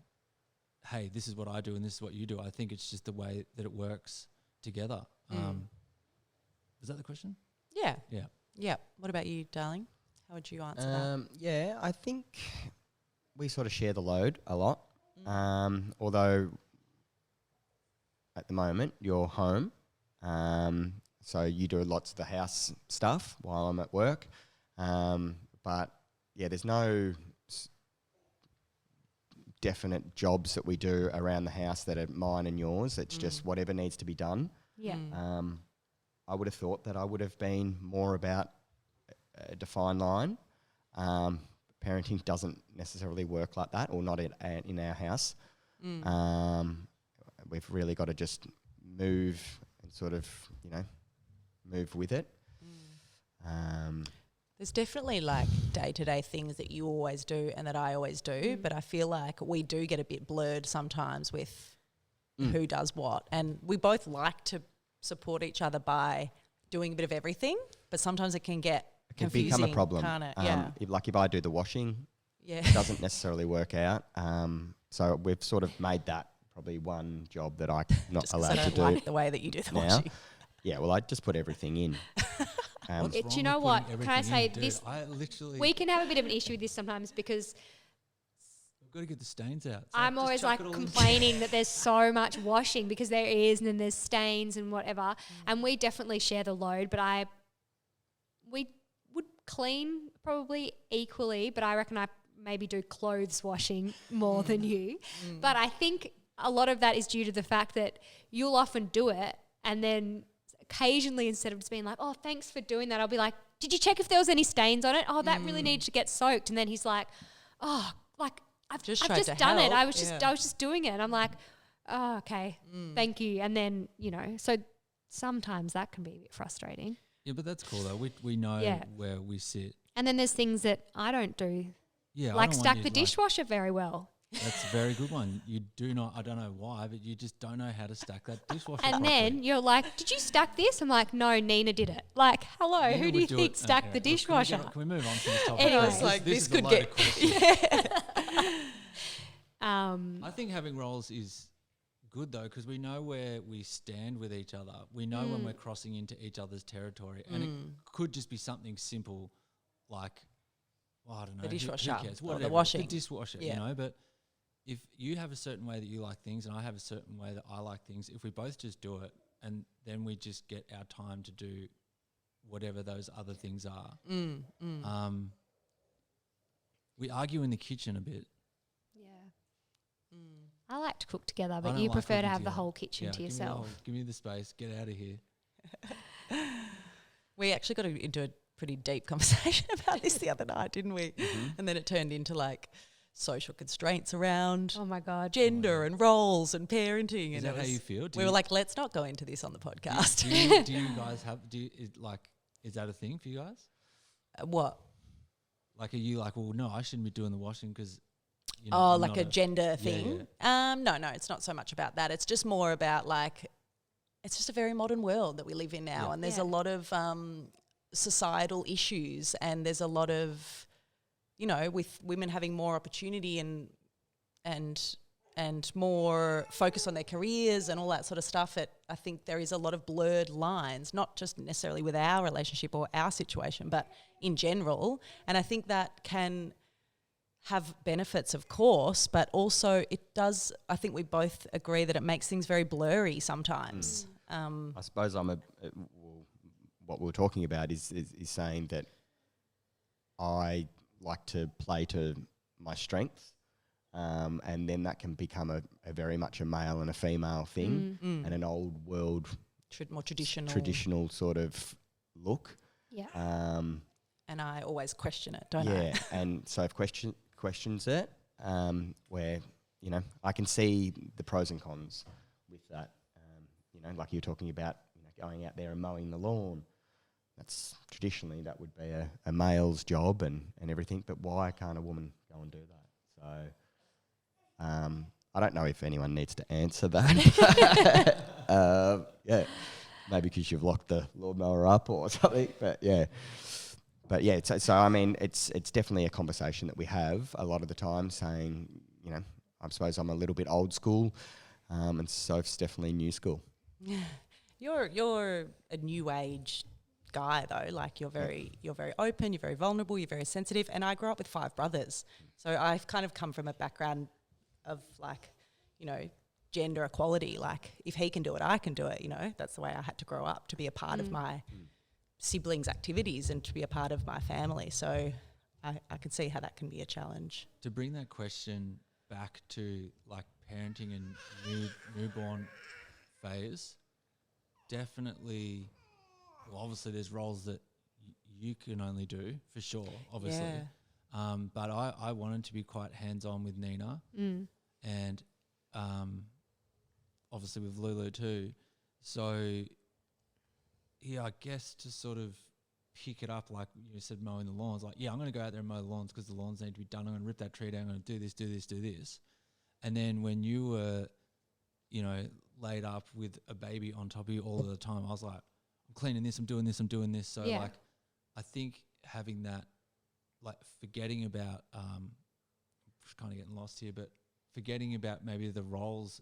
hey, this is what I do and this is what you do. I think it's just the way that it works together. Is that the question? Yeah. Yeah. Yeah. What about you, darling? How would you answer that? I think we sort of share the load a lot. Although at the moment you're home, so you do lots of the house stuff while I'm at work. But yeah, there's no definite jobs that we do around the house that are mine and yours. It's just whatever needs to be done. Yeah. I would have thought that I would have been more about a defined line. Parenting doesn't necessarily work like that, or not in our house. We've really got to just move and sort of, move with it. There's definitely like day-to-day things that you always do and that I always do, but I feel like we do get a bit blurred sometimes with who does what. And we both like to support each other by doing a bit of everything, but sometimes it can get confusing. Become a problem. Can't it? If I do the washing, it doesn't necessarily work out. So we've sort of made that probably one job that I'm not Just 'cause allowed I to don't do like the way that you do the now. washing. Yeah, well, I just put everything in. What's Do wrong you know with what? putting Can I everything say in? Dude, this? I literally. We can have a bit of an issue with this sometimes because We've got to get the stains out. So I'm just always chuck like it all in. complaining that there's so much washing because there is, and then there's stains and whatever. And we definitely share the load, but we would clean probably equally, but I reckon I maybe do clothes washing more than you. But I think a lot of that is due to the fact that you'll often do it, and then occasionally instead of just being like, oh, thanks for doing that, I'll be like, did you check if there was any stains on it? Oh, that really needs to get soaked. And then he's like, oh, like I've just tried to done it. help. I was just doing it. And I'm like, oh, okay, thank you. And then, so sometimes that can be a bit frustrating. Yeah, but that's cool though. We know where we sit. And then there's things that I don't do, Yeah, I like don't want stack you the to, like, dishwasher very well. That's a very good one. You do not, I don't know why, but you just don't know how to stack that dishwasher And properly. then you're like, did you stack this? I'm like, no, Nina did it. Like, hello, Nina who do would you do think it. stacked the Anyway, look, dishwasher? Can we move on from this topic? Anyway. It's like this is a could loaded get question. Yeah. I think having roles is good though, because we know where we stand with each other. We know when we're crossing into each other's territory, and it could just be something simple like, well, I don't know, The dishwasher who cares? or the Whatever, washing. the dishwasher, but if you have a certain way that you like things and I have a certain way that I like things, if we both just do it and then we just get our time to do whatever those other things are. We argue in the kitchen a bit. Yeah. I like to cook together, I but don't you like prefer to cooking have the together. whole kitchen to yourself. Give me the space. Get out of here. We actually got into a pretty deep conversation about this the other night, didn't we? Mm-hmm. And then it turned into like social constraints around Oh my God. gender and roles and parenting. Is and that how you feel? we were like, let's not go into this on the podcast. Do you guys have? Is that a thing for you guys? What? Like, are you like, well, no, I shouldn't be doing the washing because, Oh, I'm like not a gender yeah, thing? No, it's not so much about that. It's just more about like, it's just a very modern world that we live in now, Yeah. and there's a lot of societal issues, and there's a lot of, with women having more opportunity and more focus on their careers and all that sort of stuff. I think there is a lot of blurred lines, not just necessarily with our relationship or our situation, but in general. And I think that can have benefits, of course, but also it does, I think we both agree that it makes things very blurry sometimes. I suppose what we were talking about is saying that I like to play to my strengths, and then that can become a very much a male and a female thing, and an old world more traditional sort of look. Yeah. And I always question it, don't I? Yeah, and so I've questions it, where I can see the pros and cons with that. Like you're talking about, going out there and mowing the lawn. That's traditionally that would be a male's job and everything. But why can't a woman go and do that? So I don't know if anyone needs to answer that. Yeah, maybe because you've locked the lawnmower up or something. But yeah. So I mean, it's definitely a conversation that we have a lot of the time, saying, I suppose I'm a little bit old school, and Soph's definitely new school. You're a new age guy though. Like you're very open, you're very vulnerable, you're very sensitive. And I grew up with 5 brothers, so I've kind of come from a background of like, gender equality. Like if he can do it, I can do it. That's the way I had to grow up, to be a part of my siblings' activities and to be a part of my family. So I can see how that can be a challenge. To bring that question back to like parenting and newborn phase, definitely, well, obviously there's roles that you can only do for sure, obviously. Yeah. But I wanted to be quite hands-on with Nina and obviously with Lulu too. So yeah, I guess to sort of pick it up, like you said, mowing the lawns, like, yeah, I'm going to go out there and mow the lawns because the lawns need to be done. I'm going to rip that tree down. I'm going to do this. And then when you were, laid up with a baby on top of you all of the time, I was like, I'm cleaning this, I'm doing this. So like, I think having that, like forgetting about, just kind of getting lost here, but forgetting about maybe the roles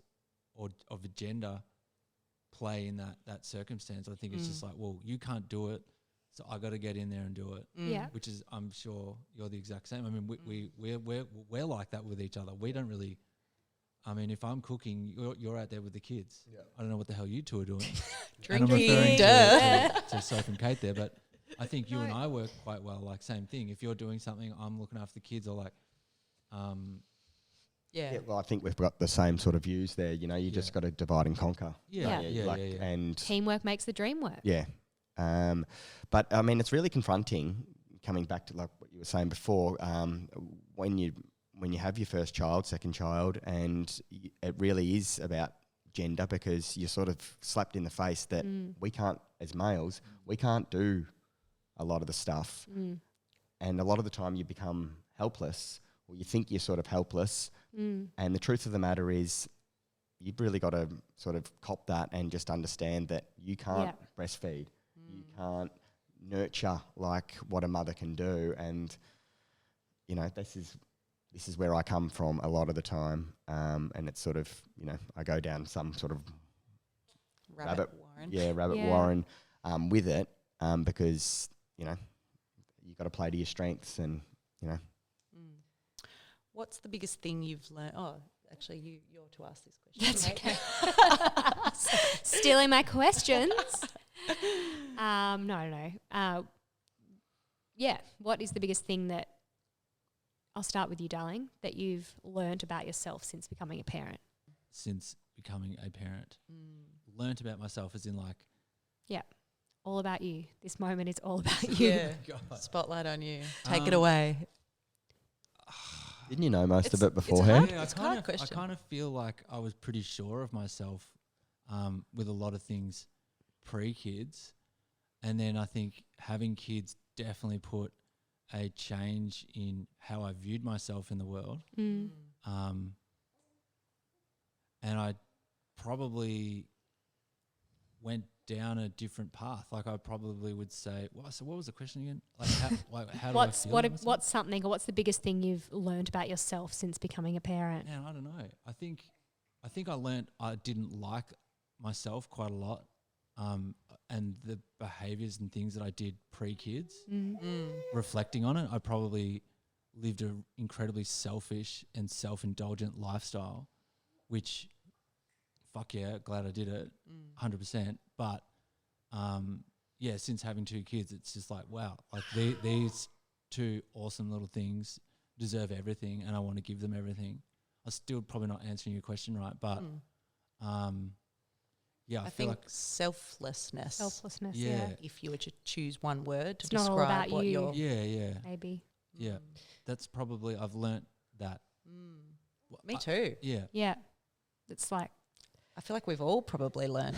of a gender play in that circumstance. I think it's just like, well, you can't do it, so I got to get in there and do it. Yeah. Which is, I'm sure you're the exact same. I mean, we're like that with each other. We don't really. I mean, if I'm cooking, you're out there with the kids. Yeah. I don't know what the hell you two are doing. And I'm referring to Soph and Kate there, but I think you and I work quite well. Like same thing. If you're doing something, I'm looking after the kids, or like, Yeah, well, I think we've got the same sort of views there. You just got to divide and conquer. Yeah. And teamwork makes the dream work. Yeah. But I mean, it's really confronting, coming back to like what you were saying before, when you have your first child, second child, and it really is about gender, because you're sort of slapped in the face that we can't, as males, we can't do a lot of the stuff. And a lot of the time you become helpless, or you think you're sort of helpless. And the truth of the matter is, you've really got to sort of cop that and just understand that you can't breastfeed. You can't nurture like what a mother can do. And, this is where I come from a lot of the time. And it's sort of, I go down some sort of rabbit warren with it, because, you've got to play to your strengths and, What's the biggest thing you've learned? Oh, actually, you're to ask this question. That's okay. Stealing my questions. No. Yeah, what is the biggest thing I'll start with you, darling, that you've learned about yourself since becoming a parent? since becoming a parent. Learnt about myself as in like, All about you. This moment is all about you. Yeah. God. Spotlight on you. Take it away. Didn't you know most of It's- it beforehand? Yeah, It's a hard question. I kind of feel like I was pretty sure of myself with a lot of things pre-kids. And then I think having kids definitely put a change in how I viewed myself in the world. Mm. And I probably went down a different path. Like I probably would say, so what was the question again? Like how do I feel about myself? What's something, or what's the biggest thing you've learned about yourself since becoming a parent? Man, I don't know. I think I learnt I didn't like myself quite a lot, and the behaviours and things that I did pre-kids. Reflecting on it, I probably lived an incredibly selfish and self-indulgent lifestyle, which, fuck yeah, glad I did it, 100%. But yeah, since having 2 kids, it's just like, wow, like these 2 awesome little things deserve everything, and I want to give them everything. I'm still probably not answering your question right, but yeah, I feel think like selflessness. Selflessness, Yeah. yeah. If you were to choose one word to It's not all describe about what you. you're. yeah, Maybe. yeah. That's probably I've learnt that. Well, Me too. Yeah. Yeah. It's like, I feel like we've all probably learned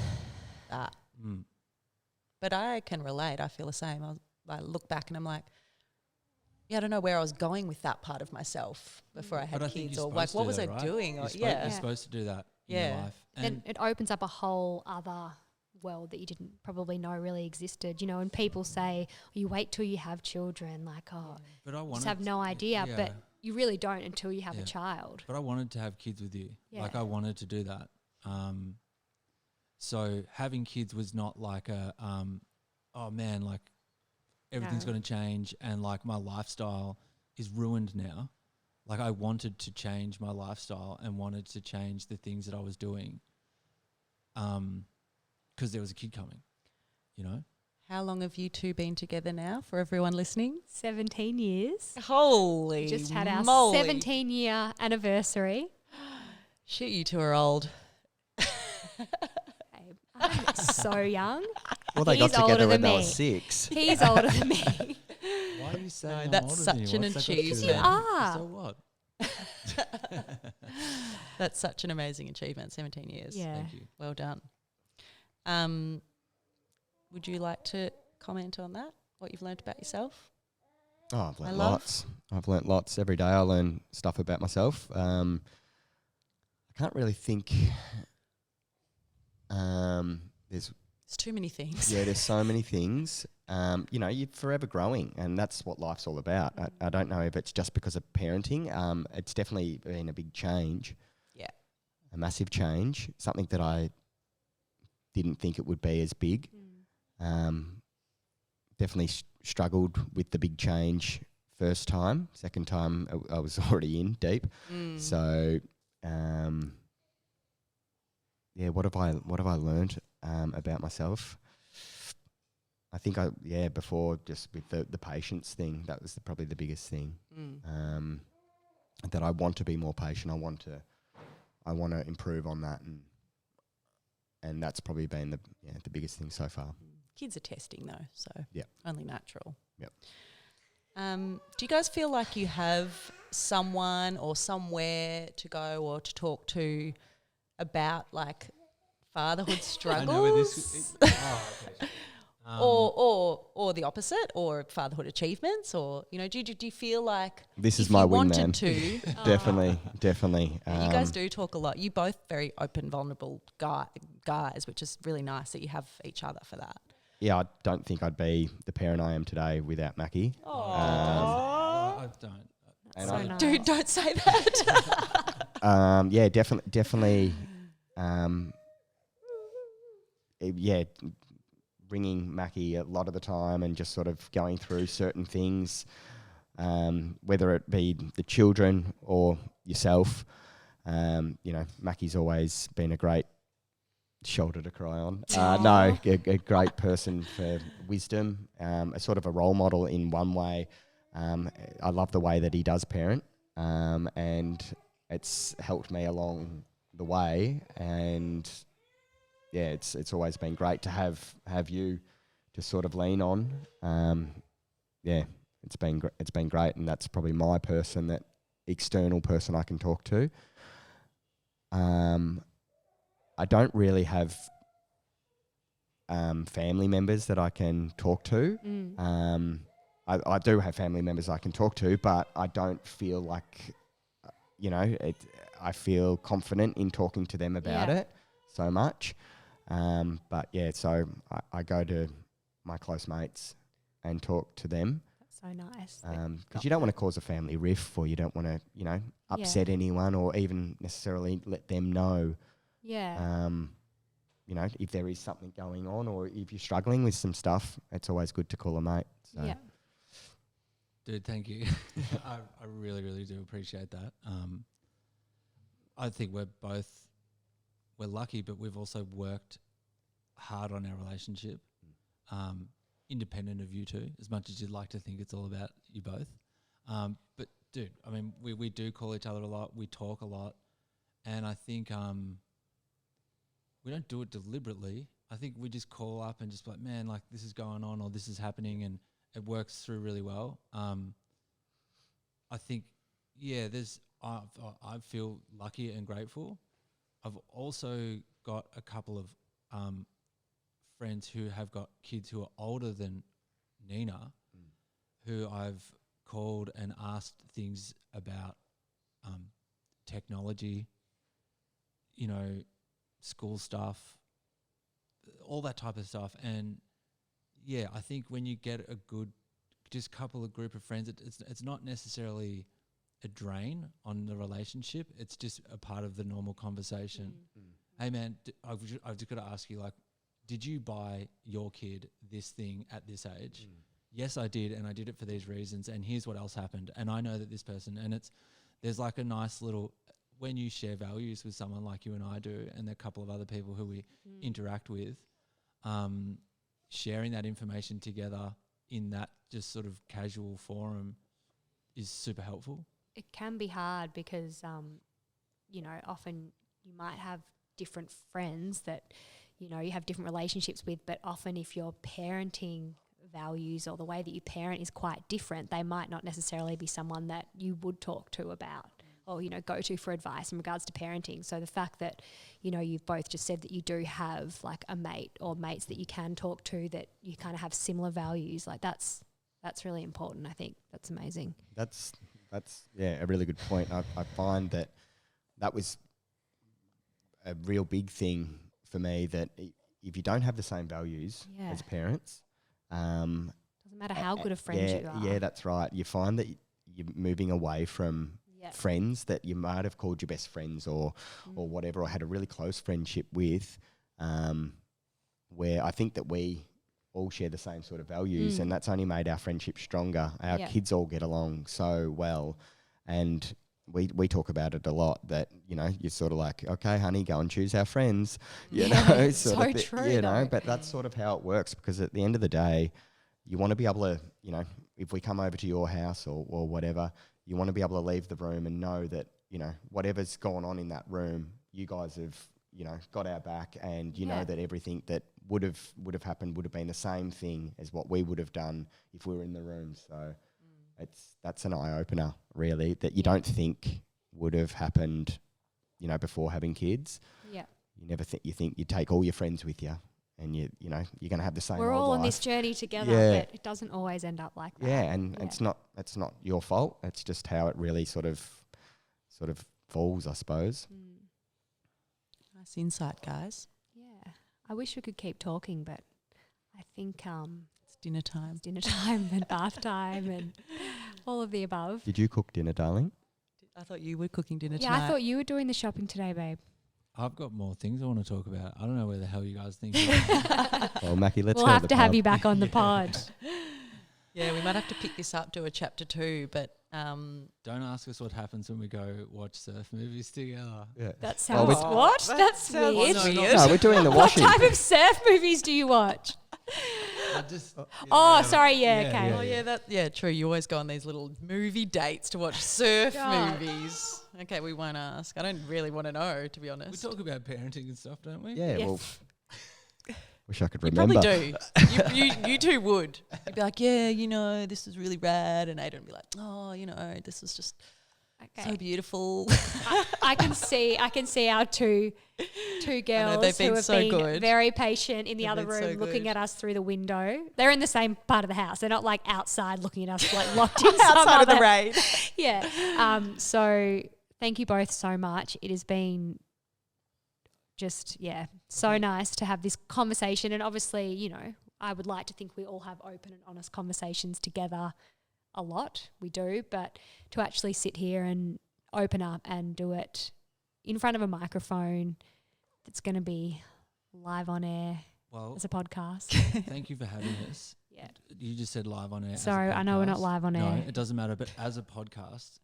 that. But I can relate. I feel the same. I look back and I'm like, yeah, I don't know where I was going with that part of myself before I had But I think kids, you're or like, supposed to what do was I that, right? doing? Or You're supposed to do that in your life. then And it opens up a whole other world that you didn't probably know really existed. You know, and people say, you wait till you have children, like, but I just wanted have no idea. yeah. But you really don't until you have a Yeah. child. But I wanted to have kids with you. Like Yeah. I wanted to do that. So having kids was not like a, oh man, like everything's No. going to change and like my lifestyle is ruined now. Like I wanted to change my lifestyle and wanted to change the things that I was doing. Because there was a kid coming, you know? How long have you 2 been together now, for everyone listening? 17 years. Holy Just had our moly. 17-year anniversary. Shit, you 2 are old. Babe, I'm so young. Well, they He's got together older when than they were me. 6. He's older than me. Why are you saying No, I'm that's older such than you? an What's that got to do achievement. with You that? are. So what? That's such an amazing achievement, 17 years. Yeah. Thank you. Well done. Would you like to comment on that, what you've learned about yourself? Oh, I've learnt love- lots. I've learnt lots. Every day I learn stuff about myself. I can't really think. There's It's too many things. there's so many things. You know, you're forever growing, and that's what life's all about. I don't know if it's just because of parenting. It's definitely been a big change. Yeah. A massive change. Something that I didn't think it would be as big. Definitely struggled with the big change first time. Second time, I was already in deep. So, yeah, what have I learned about myself? I think before, just with the patience thing, that was probably the biggest thing. That I want to be more patient. I want to improve on that, and that's probably been the biggest thing so far. Kids are testing though, so Yep. only natural. Yep. Do you guys feel like you have someone or somewhere to go or to talk to about like fatherhood struggles? I know where this. Okay. or the opposite, or fatherhood achievements, or do you feel like This is if my you wingman. wanted to? Definitely. You guys do talk a lot. You both very open, vulnerable guys, which is really nice that you have each other for that. Yeah, I don't think I'd be the parent I am today without Mackie. I don't. And So I- nice. Dude, don't say that. Yeah, definitely. Ringing Mackie a lot of the time and just sort of going through certain things, whether it be the children or yourself. Mackie's always been a great shoulder to cry on. A great person for wisdom, a sort of a role model in one way. I love the way that he does parent, and it's helped me along the way. And yeah, it's always been great to have you to sort of lean on. Yeah, it's been great, and that's probably my person, that external person I can talk to. I don't really have family members that I can talk to. I do have family members I can talk to, but I don't feel like, I feel confident in talking to them about it so much. But yeah, so I go to my close mates and talk to them. That's so nice. Because you don't want to cause a family rift, or you don't want to, upset anyone, or even necessarily let them know. Yeah. If there is something going on, or if you're struggling with some stuff, it's always good to call a mate. So. Yeah. Dude, thank you. I really, really do appreciate that. I think we're lucky, but we've also worked hard on our relationship, independent of you two, as much as you'd like to think it's all about you both. But dude, I mean, we do call each other a lot. We talk a lot. And I think we don't do it deliberately. I think we just call up and just like, man, like this is going on, or this is happening, and it works through really well. I think, I feel lucky and grateful. I've also got a couple of friends who have got kids who are older than Nina, who I've called and asked things about technology, school stuff, all that type of stuff. And yeah, I think when you get a good, just couple of group of friends, it's not necessarily a drain on the relationship. It's just a part of the normal conversation. Hey man, I've just got to ask you, like, did you buy your kid this thing at this age? Yes, I did, and I did it for these reasons, and here's what else happened. And I know that this person, and there's like a nice little, when you share values with someone like you and I do, and a couple of other people who we interact with, sharing that information together in that just sort of casual forum is super helpful. It can be hard because, often you might have different friends that, you have different relationships with, but often if your parenting values or the way that you parent is quite different, they might not necessarily be someone that you would talk to about or, go to for advice in regards to parenting. So the fact that, you've both just said that you do have like a mate or mates that you can talk to, that you kind of have similar values, like that's really important. I think that's amazing. That's a really good point. I find that was a real big thing for me, that if you don't have the same values as parents, doesn't matter how good a friend you are. Yeah, that's right. You find that you're moving away from friends that you might have called your best friends or whatever, or had a really close friendship with, where I think that we all share the same sort of values, and that's only made our friendship stronger. Our kids all get along so well, and we talk about it a lot, that, you're sort of like, okay, honey, go and choose our friends, you know, so true, but that's sort of how it works, because at the end of the day, you want to be able to, if we come over to your house or whatever, you want to be able to leave the room and know that, whatever's going on in that room, you guys have, got our back, and you know that everything that would have happened would have been the same thing as what we would have done if we were in the room. So that's an eye opener, really, that you don't think would have happened, before having kids. Yeah. You never think, you think you take all your friends with you, and you're going to have the same. We're all life. on this journey together, but it doesn't always end up like that. Yeah, and it's not your fault. It's just how it really sort of falls, I suppose. Nice insight, guys. Yeah, I wish we could keep talking, but I think it's dinner time. It's dinner time and bath time and all of the above. Did you cook dinner, darling? I thought you were cooking dinner tonight. tonight. I thought you were doing the shopping today, babe. I've got more things I want to talk about. I don't know where the hell you guys think. Well, Mackie, let's we'll go have to to the have pub. you back on the pod. Yeah, we might have to pick this up to a chapter 2, but Don't ask us what happens when we go watch surf movies together. Yeah. That sounds we- what? That's sounds weird. weird. No, we're doing the What washing. type of surf movies do you watch? I just, Oh, sorry. Yeah. Okay. Oh yeah, true. You always go on these little movie dates to watch surf God. movies. Okay, we won't ask. I don't really want to know, to be We honest. talk about parenting and stuff, don't we? Yeah, Yeah. well, wish I could You remember. probably do. You two would. You'd be like, yeah, this is really rad, and Ayden would be like, oh, this is just Okay. so beautiful. I can see our two girls they've been who have so been good. very patient in the They've other been so room looking good. at us through the window. They're in the same part of the house. They're not like outside looking at us like locked in some Outside of the other- rain. Yeah. So thank you both so much. It has been just, so nice to have this conversation. And obviously, I would like to think we all have open and honest conversations together a lot. We do. But to actually sit here and open up and do it in front of a microphone that's going to be live on air Well, as a podcast. thank you for having us. Yeah. You just said live on air. Sorry, I know we're not live on No, air. it doesn't matter. But as a podcast,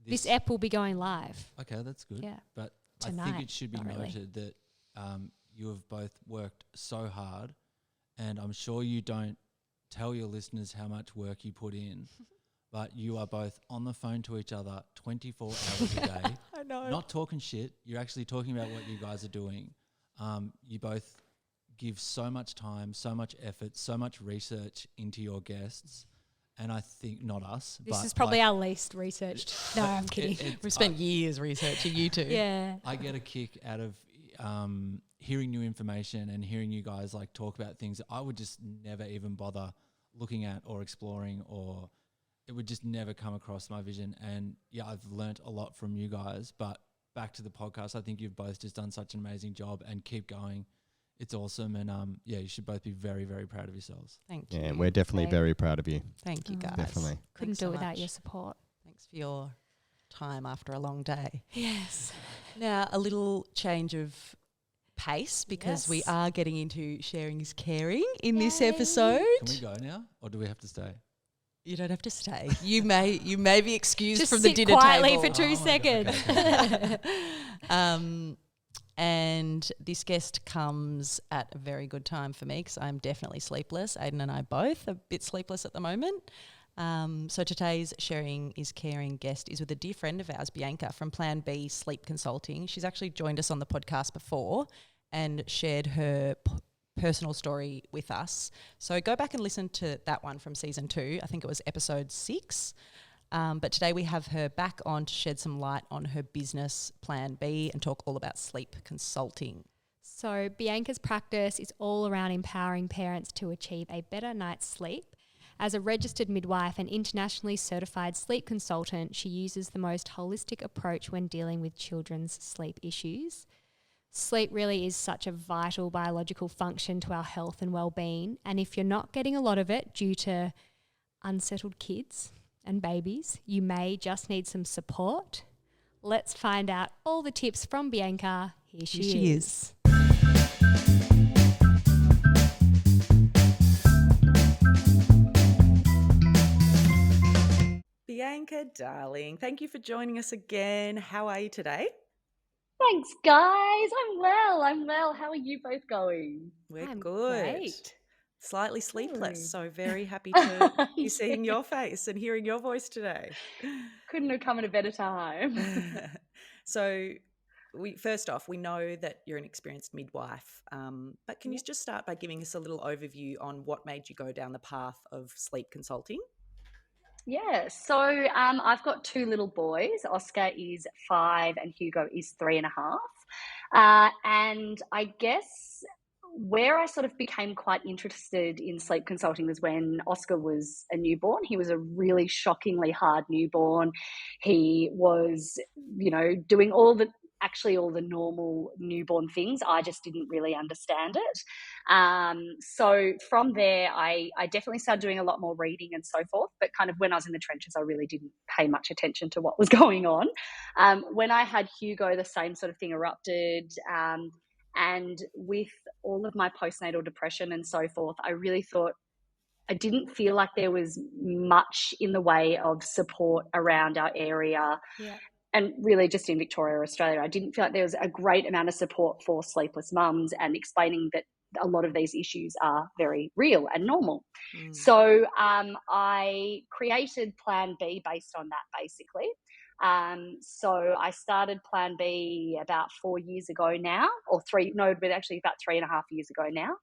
This ep will be going live. Okay, that's good. Yeah. But I Tonight, think it should be not really. noted that you have both worked so hard, and I'm sure you don't tell your listeners how much work you put in, but you are both on the phone to each other 24 hours a day. I know. Not talking shit. You're actually talking about what you guys are doing. You both give so much time, so much effort, so much research into your guests. And I think, not us. This but is probably like, our least researched. No, I'm kidding. We've spent years researching you two. Yeah. I get a kick out of hearing new information and hearing you guys like talk about things that I would just never even bother looking at or exploring, or it would just never come across my vision. And yeah, I've learnt a lot from you guys. But back to the podcast, I think you've both just done such an amazing job, and keep going. It's awesome. And you should both be very, very proud of yourselves. Thank you. Yeah, we're definitely Okay. very proud of you. Thank you, Oh. guys. Definitely. Couldn't Thanks do so it without much. your support. Thanks for your time after a long day. Yes. Now, a little change of pace, because we Yes. are getting into sharing is caring in this Yay. episode. Can we go now, or do we have to stay? You don't have to stay. You may be excused Just from the sit dinner quietly table. for 2 Oh my God, seconds. okay. And this guest comes at a very good time for me, because I'm definitely sleepless. Ayden and I both are a bit sleepless at the moment. So today's Sharing is Caring guest is with a dear friend of ours, Bianca, from Plan B Sleep Consulting. She's actually joined us on the podcast before and shared her personal story with us. So go back and listen to that one from season 2. I think it was episode 6. But today we have her back on to shed some light on her business, Plan B, and talk all about sleep consulting. So Bianca's practice is all around empowering parents to achieve a better night's sleep. As a registered midwife and internationally certified sleep consultant, she uses the most holistic approach when dealing with children's sleep issues. Sleep really is such a vital biological function to our health and well-being, and if you're not getting a lot of it due to unsettled kids and babies, you may just need some support. Let's find out all the tips from Bianca. Here she is. Bianca, darling, thank you for joining us again. How are you today? Thanks, guys. I'm well. How are you both going? We're I'm good. great. Slightly sleepless, Good. so very happy to be seeing your face and hearing your voice today. Couldn't have come at a better time. So, first off, we know that you're an experienced midwife, but can you just start by giving us a little overview on what made you go down the path of sleep consulting? Yeah, so I've got 2 little boys. Oscar is 5 and Hugo is 3.5. And I guess where I sort of became quite interested in sleep consulting was when Oscar was a newborn. He was a really shockingly hard newborn. He was, doing all the normal newborn things. I just didn't really understand it. So from there, I definitely started doing a lot more reading and so forth. But kind of when I was in the trenches, I really didn't pay much attention to what was going on. When I had Hugo, the same sort of thing erupted. And with all of my postnatal depression and so forth, I really thought, I didn't feel like there was much in the way of support around our area. Yeah. And really just in Victoria or Australia, I didn't feel like there was a great amount of support for sleepless mums and explaining that a lot of these issues are very real and normal. So I created Plan B based on that, basically. So I started Plan B about 4 years ago now, or actually about 3.5 years ago now.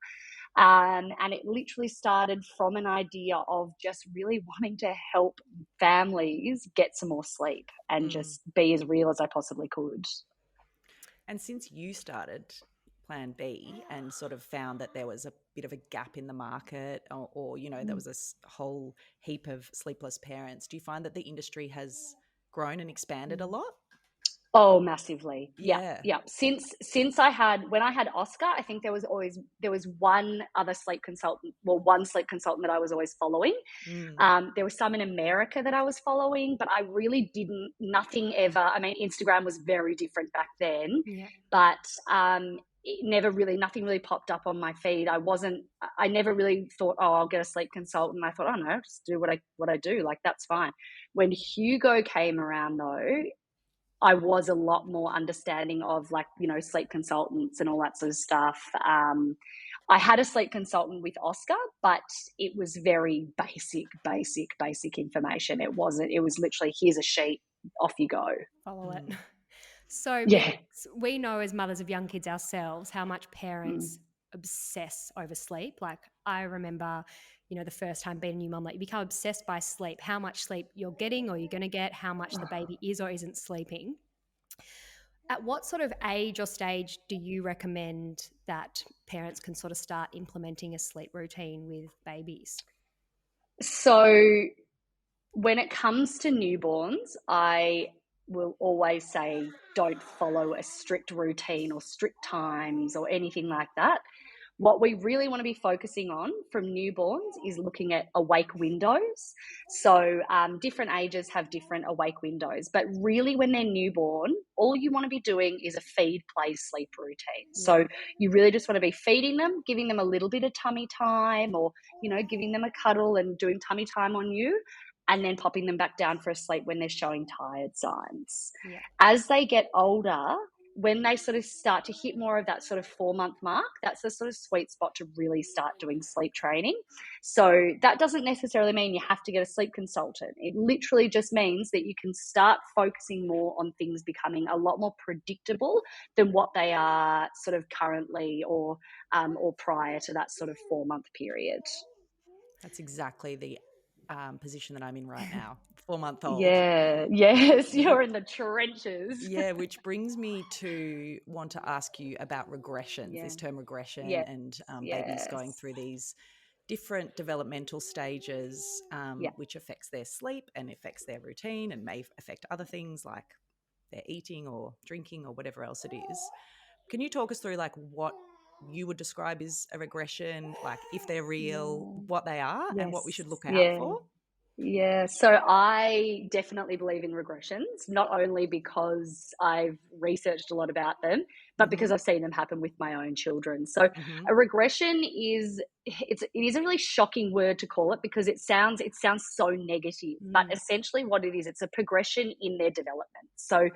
And it literally started from an idea of just really wanting to help families get some more sleep and just be as real as I possibly could. And since you started Plan B and sort of found that there was a bit of a gap in the market or there was a whole heap of sleepless parents, do you find that the industry has grown and expanded a lot? Oh, massively. Yeah. Yeah. Since when I had Oscar, I think there was one other sleep consultant, one sleep consultant that I was always following. There was some in America that I was following, but I really nothing ever. I mean, Instagram was very different back then, but nothing really popped up on my feed. I never really thought, oh, I'll get a sleep consultant. I thought, oh no, just do what I do. Like, that's fine. When Hugo came around though, I was a lot more understanding of sleep consultants and all that sort of stuff. I had a sleep consultant with Oscar, but it was very basic information. It was literally, here's a sheet, off you go. Follow it. So we know as mothers of young kids ourselves how much parents obsess over sleep. Like, I remember, the first time being a new mum, like, you become obsessed by sleep, how much sleep you're getting or you're going to get, how much the baby is or isn't sleeping. At what sort of age or stage do you recommend that parents can sort of start implementing a sleep routine with babies? So when it comes to newborns, I will always say don't follow a strict routine or strict times or anything like that. What we really want to be focusing on from newborns is looking at awake windows. So different ages have different awake windows, but really when they're newborn, all you want to be doing is a feed, play, sleep routine. So you really just want to be feeding them, giving them a little bit of tummy time, or, giving them a cuddle and doing tummy time on you, and then popping them back down for a sleep when they're showing tired signs. As they get older, when they sort of start to hit more of that sort of 4-month mark, that's the sort of sweet spot to really start doing sleep training. So that doesn't necessarily mean you have to get a sleep consultant. It literally just means that you can start focusing more on things becoming a lot more predictable than what they are sort of currently or prior to that sort of 4-month period. That's exactly the position that I'm in right now, 4-month-old. Yeah, yes, you're in the trenches. Yeah, which brings me to want to ask you about regressions, this term regression, and babies going through these different developmental stages, which affects their sleep and affects their routine and may affect other things like their eating or drinking or whatever else it is. Can you talk us through like what you would describe as a regression, like if they're real, what they are and what we should look out for? Yeah, so I definitely believe in regressions, not only because I've researched a lot about them, but because I've seen them happen with my own children. So a regression is a really shocking word to call it because it sounds so negative, but essentially what it is, it's a progression in their development. So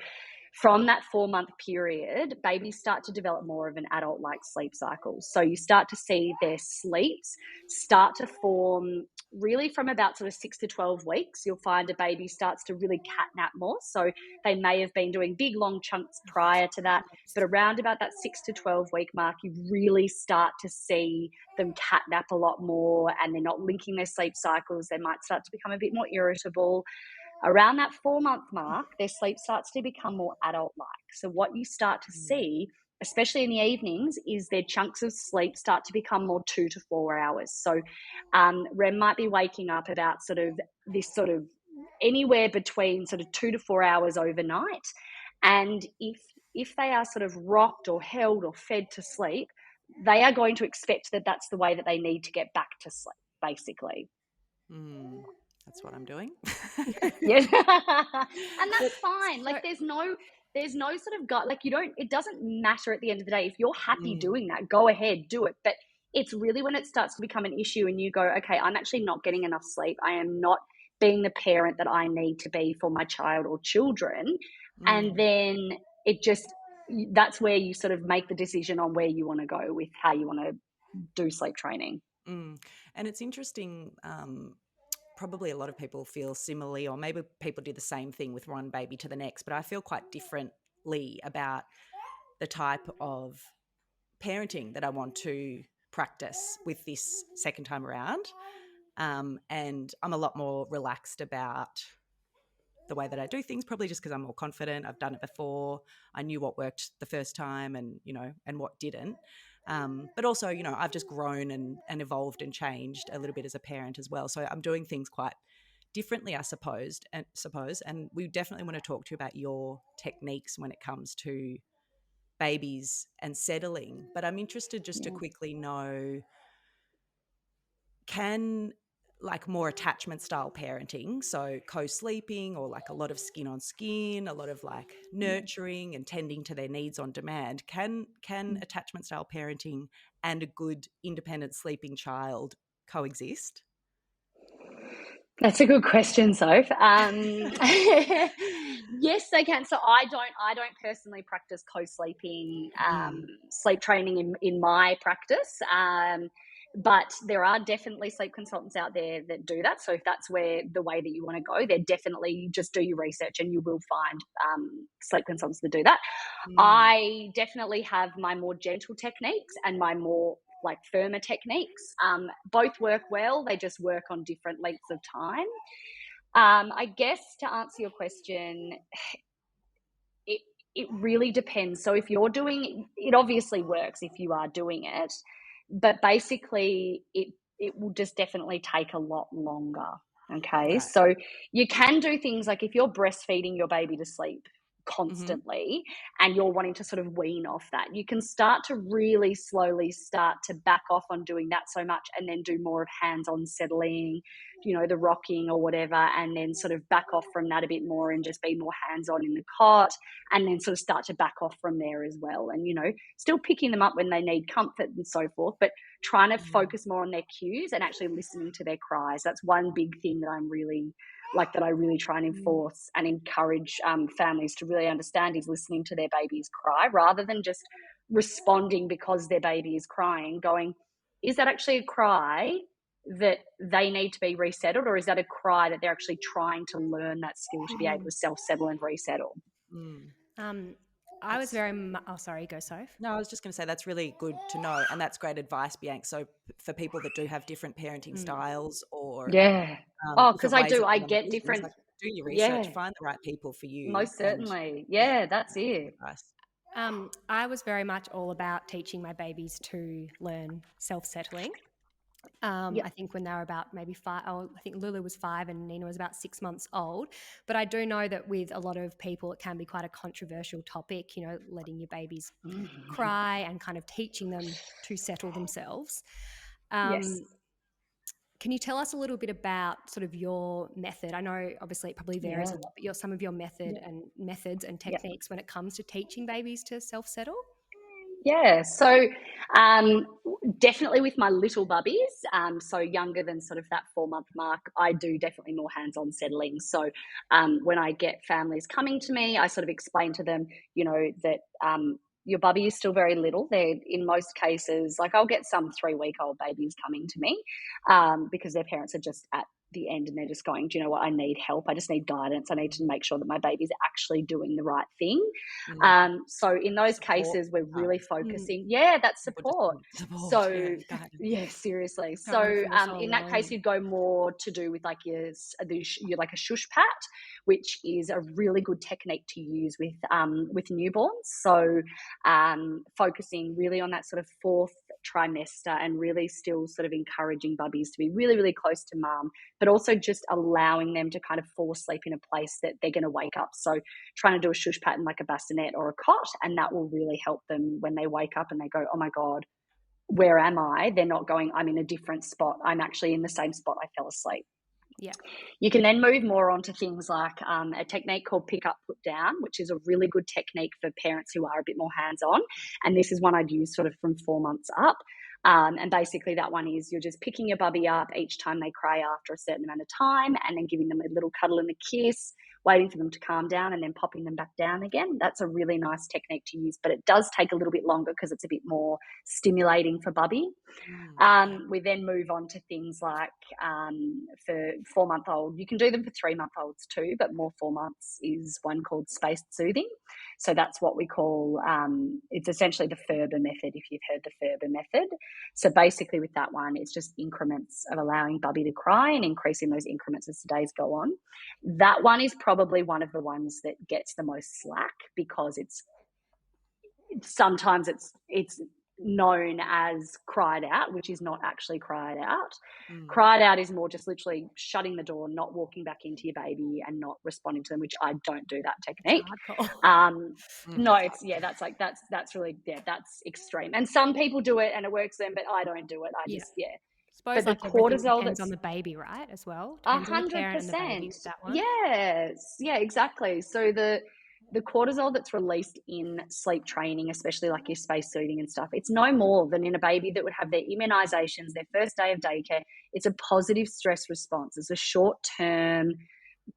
from that 4-month period, babies start to develop more of an adult-like sleep cycle. So you start to see their sleeps start to form really from about sort of 6 to 12 weeks. You'll find a baby starts to really catnap more. So they may have been doing big, long chunks prior to that, but around about that 6 to 12 week mark, you really start to see them catnap a lot more, and they're not linking their sleep cycles. They might start to become a bit more irritable. Around that 4-month mark, their sleep starts to become more adult-like. So what you start to see, especially in the evenings, is their chunks of sleep start to become more 2 to 4 hours. So Rem might be waking up about sort of anywhere between sort of 2 to 4 hours overnight. And if they are sort of rocked or held or fed to sleep, they are going to expect that that's the way that they need to get back to sleep, basically. That's what I'm doing. Yes. And that's fine. Like there's no sort of it doesn't matter at the end of the day. If you're happy doing that, go ahead, do it. But it's really when it starts to become an issue and you go, okay, I'm actually not getting enough sleep. I am not being the parent that I need to be for my child or children. And then that's where you sort of make the decision on where you want to go with how you want to do sleep training. And it's interesting, probably a lot of people feel similarly, or maybe people do the same thing with one baby to the next, but I feel quite differently about the type of parenting that I want to practice with this second time around. And I'm a lot more relaxed about the way that I do things, probably just because I'm more confident. I've done it before. I knew what worked the first time and what didn't. But also, I've just grown and evolved and changed a little bit as a parent as well. So I'm doing things quite differently, I suppose. And we definitely want to talk to you about your techniques when it comes to babies and settling. But I'm interested just to quickly know, can more attachment style parenting, so co-sleeping or a lot of skin on skin, a lot of nurturing and tending to their needs on demand, can attachment style parenting and a good independent sleeping child coexist? That's a good question, Soph. Yes, they can. So I don't personally practice co-sleeping sleep training in my practice. But there are definitely sleep consultants out there that do that. So if that's the way that you want to go, they're definitely, just do your research and you will find sleep consultants that do that. I definitely have my more gentle techniques and my more firmer techniques. Both work well. They just work on different lengths of time. I guess to answer your question, it really depends. So if you're doing it, obviously works if you are doing it, but basically it will just definitely take a lot longer. Okay. Right. So you can do things like if you're breastfeeding your baby to sleep constantly and you're wanting to sort of wean off that, you can start to really slowly start to back off on doing that so much and then do more of hands-on settling, the rocking or whatever, and then sort of back off from that a bit more and just be more hands-on in the cot, and then sort of start to back off from there as well, and still picking them up when they need comfort and so forth, but trying to focus more on their cues and actually listening to their cries. That's one big thing that I'm really that I really try and enforce and encourage families to really understand, is listening to their baby's cry rather than just responding because their baby is crying, going, is that actually a cry that they need to be resettled, or is that a cry that they're actually trying to learn that skill to be able to self-settle and resettle? I was very sorry, go Soph. No, I was just going to say that's really good to know, and that's great advice, Bianca. So for people that do have different parenting styles, or because I get different. Do your research, find the right people for you. Most certainly, that's it. I was very much all about teaching my babies to learn self-settling. I think when they were about maybe 5, I think Lulu was 5 and Nina was about 6 months old. But I do know that with a lot of people, it can be quite a controversial topic, letting your babies cry and kind of teaching them to settle themselves. Yes. Can you tell us a little bit about sort of your method? I know obviously it probably varies a lot, but some of your methods and techniques when it comes to teaching babies to self-settle? Yeah, so definitely with my little bubbies, so younger than sort of that 4-month mark, I do definitely more hands-on settling. So when I get families coming to me, I sort of explain to them, that your bubby is still very little. They're, in most cases, I'll get some 3-week-old babies coming to me because their parents are just at the end and they're just going, do you know what, I need help. I just need guidance. I need to make sure that my baby's actually doing the right thing. So in those cases, we're really focusing. That's support. So seriously. So in that case, you'd go more to do with your like a shush pat, which is a really good technique to use with newborns. So focusing really on that sort of 4th trimester and really still sort of encouraging bubbies to be really, really close to mum, but also just allowing them to kind of fall asleep in a place that they're going to wake up. So trying to do a shush pattern like a bassinet or a cot, and that will really help them when they wake up and they go, oh my God, where am I? They're not going, I'm in a different spot. I'm actually in the same spot I fell asleep. Yeah. You can then move more on to things like a technique called pick up, put down, which is a really good technique for parents who are a bit more hands-on. And this is one I'd use sort of from 4 months up. And basically that one is you're just picking your bubby up each time they cry after a certain amount of time, and then giving them a little cuddle and a kiss, waiting for them to calm down, and then popping them back down again. That's a really nice technique to use, but it does take a little bit longer because it's a bit more stimulating for bubby. We then move on to things like for 4-month-old, you can do them for 3-month-olds too, but more 4 months is one called spaced soothing. So that's what we call, it's essentially the Ferber method, if you've heard the Ferber method. So basically with that one, it's just increments of allowing bubby to cry and increasing those increments as the days go on. That one is probably one of the ones that gets the most slack because sometimes it's known as cried out, which is not actually cried out. Cried out is more just literally shutting the door, not walking back into your baby and not responding to them, which I don't do that technique. No, it's that's really, that's extreme. And some people do it and it works for them, but I don't do it. I just Suppose but like the everything cortisol depends that's on the baby, right? As well, depends on the parent and the baby 100%. with that one. Yes, yeah, exactly. So the cortisol that's released in sleep training, especially like your space soothing and stuff, it's no more than in a baby that would have their immunizations, their first day of daycare. It's a positive stress response. It's a short-term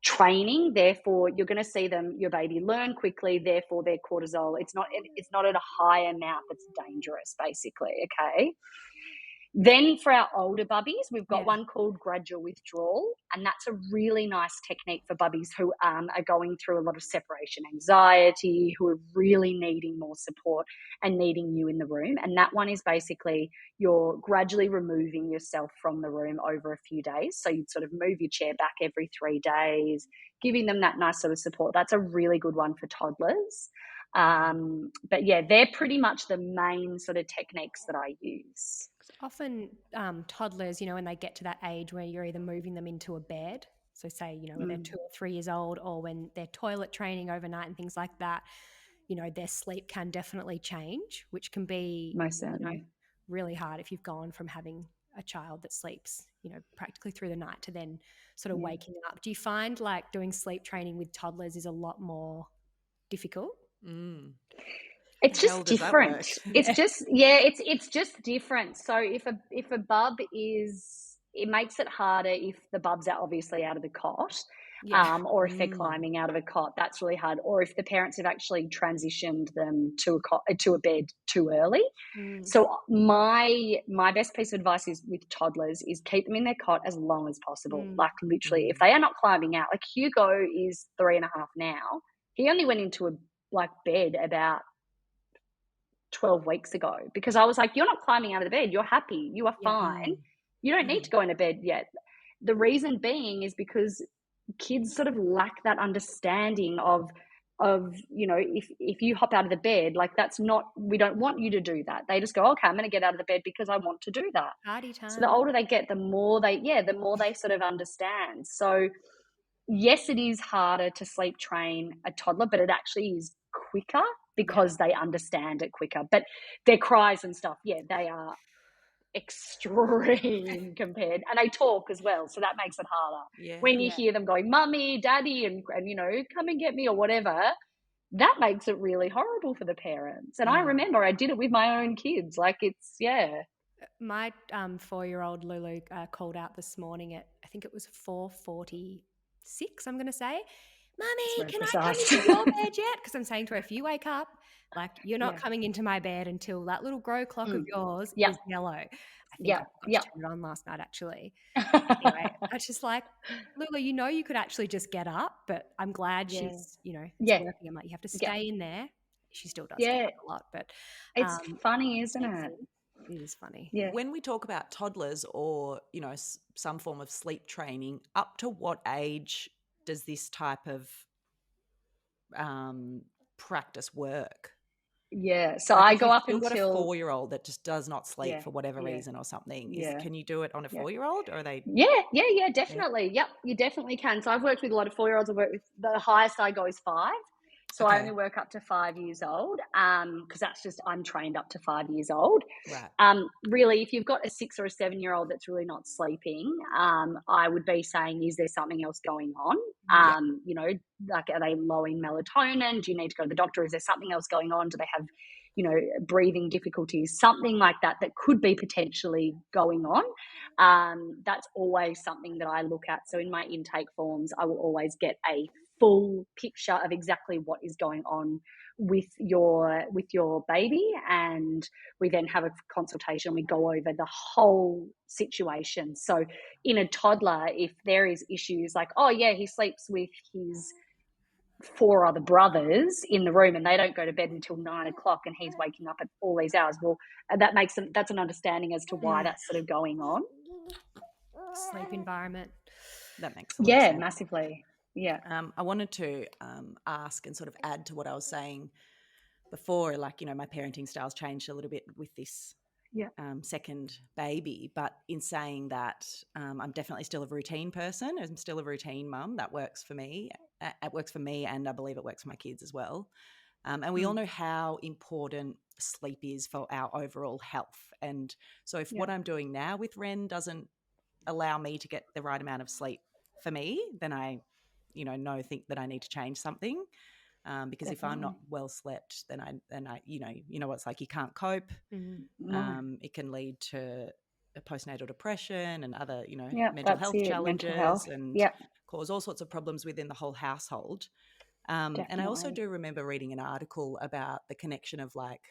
training. Therefore, you're going to see your baby learn quickly. Therefore, their cortisol, it's not at a high amount that's dangerous, basically. Okay. Then for our older bubbies, we've got one called gradual withdrawal, and that's a really nice technique for bubbies who are going through a lot of separation anxiety, who are really needing more support and needing you in the room. And that one is basically you're gradually removing yourself from the room over a few days. So you'd sort of move your chair back every 3 days, giving them that nice sort of support. That's a really good one for toddlers. But yeah, they're pretty much the main sort of techniques that I use. Often toddlers, when they get to that age where you're either moving them into a bed, so say, when they're 2 or 3 years old, or when they're toilet training overnight and things like that, their sleep can definitely change, which can be really hard if you've gone from having a child that sleeps, practically through the night to then sort of waking up. Do you find like doing sleep training with toddlers is a lot more difficult? It's just different. It's just it's just different. So if a bub it makes it harder if the bubs are obviously out of the cot, or if they're climbing out of a cot, that's really hard. Or if the parents have actually transitioned them to a bed too early. So my best piece of advice is with toddlers is keep them in their cot as long as possible. Like literally, if they are not climbing out, like Hugo is 3.5 now. He only went into a bed about 12 weeks ago because I was like, you're not climbing out of the bed. You're happy. You are fine. You don't need to go into bed yet. The reason being is because kids sort of lack that understanding of if you hop out of the bed, like we don't want you to do that. They just go, okay, I'm going to get out of the bed because I want to do that. Party time. So the older they get, the more they sort of understand. So yes, it is harder to sleep train a toddler, but it actually is quicker because they understand it quicker. But their cries and stuff, they are extreme compared, and they talk as well, so that makes it harder. When you hear them going, "Mummy, Daddy," and come and get me or whatever, that makes it really horrible for the parents. And I remember I did it with my own kids. Like it's My 4-year-old Lulu called out this morning at, I think it was 4:46. I'm going to say, "Mummy, can I come into your bed yet?" Because I'm saying to her, if you wake up, like you're not coming into my bed until that little grow clock of yours is yellow. I think I forgot to turn it on last night, actually. Anyway, I was just like, Lulu, you could actually just get up, but I'm glad she's, it's working. I'm like, you have to stay in there. She still does get up a lot, but it's funny, isn't it? It is funny. Yeah. When we talk about toddlers or, some form of sleep training, up to what age does this type of practice work? Yeah, so I go up until until got a 4-year-old that just does not sleep for whatever reason or something. Can you do it on a 4-year-old, or are they? Yeah, definitely. Yep, you definitely can. So I've worked with a lot of 4-year-olds. I've worked with the highest I go is 5. So I only work up to 5 years old, because that's just, I'm trained up to 5 years old. Right. Really, if you've got a 6 or a 7-year-old that's really not sleeping, I would be saying, is there something else going on? You know, like, are they low in melatonin? Do you need to go to the doctor? Is there something else going on? Do they have, you know, breathing difficulties? Something like that could be potentially going on. That's always something that I look at. So in my intake forms, I will always get a full picture of exactly what is going on with your baby, and we then have a consultation. We go over the whole situation. So in a toddler, if there is issues like, oh yeah, he sleeps with his 4 other brothers in the room and they don't go to bed until 9 o'clock and he's waking up at all these hours, well, that's an understanding as to why that's sort of going on. Sleep environment. That makes a lot of sense. Massively. Yeah. I wanted to ask and sort of add to what I was saying before, like, you know, my parenting style's changed a little bit with this second baby. But in saying that, I'm definitely still a routine person. I'm still a routine mum. That works for me. It works for me, and I believe it works for my kids as well. And we all know how important sleep is for our overall health. And so if what I'm doing now with Ren doesn't allow me to get the right amount of sleep for me, then I, you know think that I need to change something. Because Definitely. if I'm not well slept, then I you know what it's like, you can't cope. It can lead to a postnatal depression and other, you know, mental health challenges and cause all sorts of problems within the whole household. And I also do remember reading an article about the connection of like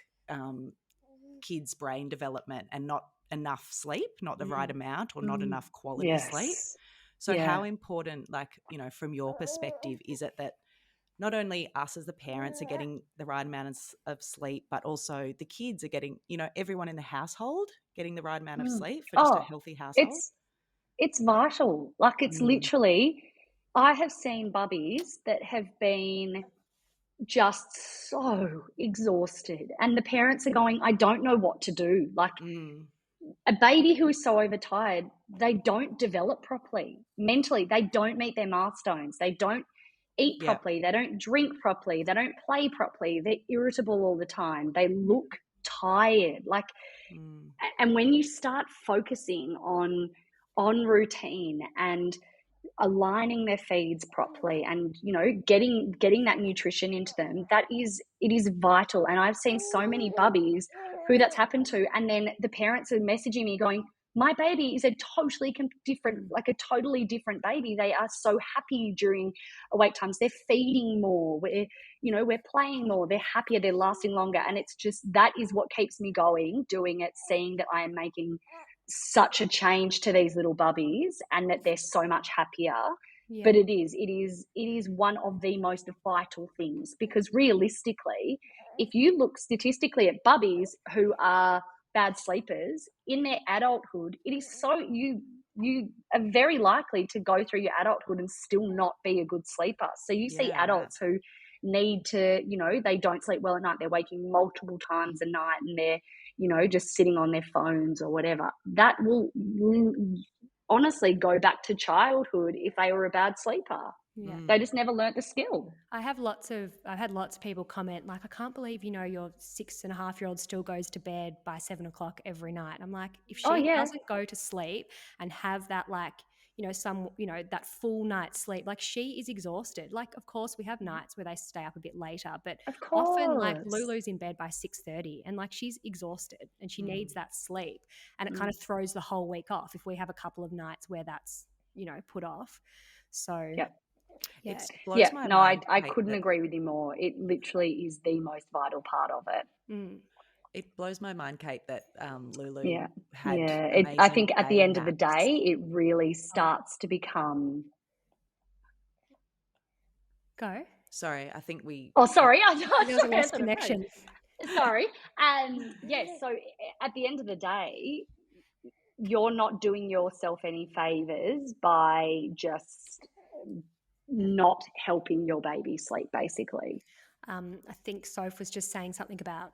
kids' brain development and not enough sleep, not the right amount or not enough quality sleep. So how important, like, you know, from your perspective, is it that not only us as the parents are getting the right amount of sleep, but also the kids are getting, you know, everyone in the household getting the right amount of sleep for just a healthy household? It's vital. Like, it's literally, I have seen bubbies that have been just so exhausted and the parents are going, I don't know what to do. Like, a baby who is so overtired, they don't develop properly mentally. They don't meet their milestones. They don't eat properly. They don't drink properly. They don't play properly. They're irritable all the time. They look tired. Like, and when you start focusing on routine and aligning their feeds properly and, you know, getting that nutrition into them, it is vital. And I've seen so many bubbies who that's happened to, and then the parents are messaging me going, my baby is a totally totally different baby. They are so happy during awake times. They're feeding more. We're playing more. They're happier. They're lasting longer. And it's just, that is what keeps me going, doing it, seeing that I am making such a change to these little bubbies and that they're so much happier. But it is one of the most vital things, because realistically, if you look statistically at bubbies who are bad sleepers in their adulthood, it is so, you are very likely to go through your adulthood and still not be a good sleeper. So you see adults who need to, you know, they don't sleep well at night. They're waking multiple times a night and they're, you know, just sitting on their phones or whatever. That will honestly go back to childhood if they were a bad sleeper. They just never learnt the skill. I've had lots of people comment like, I can't believe, you know, your 6.5-year-old still goes to bed by 7 o'clock every night. I'm like, if she doesn't go to sleep and have that, like, you know, that full night's sleep, like, she is exhausted. Like, of course we have nights where they stay up a bit later, but often, like, Lulu's in bed by 6:30 and, like, she's exhausted and she needs that sleep, and it kind of throws the whole week off if we have a couple of nights where that's, you know, put off. So it blows my mind. I couldn't agree with you more. It literally is the most vital part of it. It blows my mind, Kate, that Lulu had I think at the end of the day, it really starts to become... Go. Sorry, I think we... Oh, sorry. There was a lost connection. Sorry. So at the end of the day, you're not doing yourself any favours by just not helping your baby sleep, basically. I think Soph was just saying something about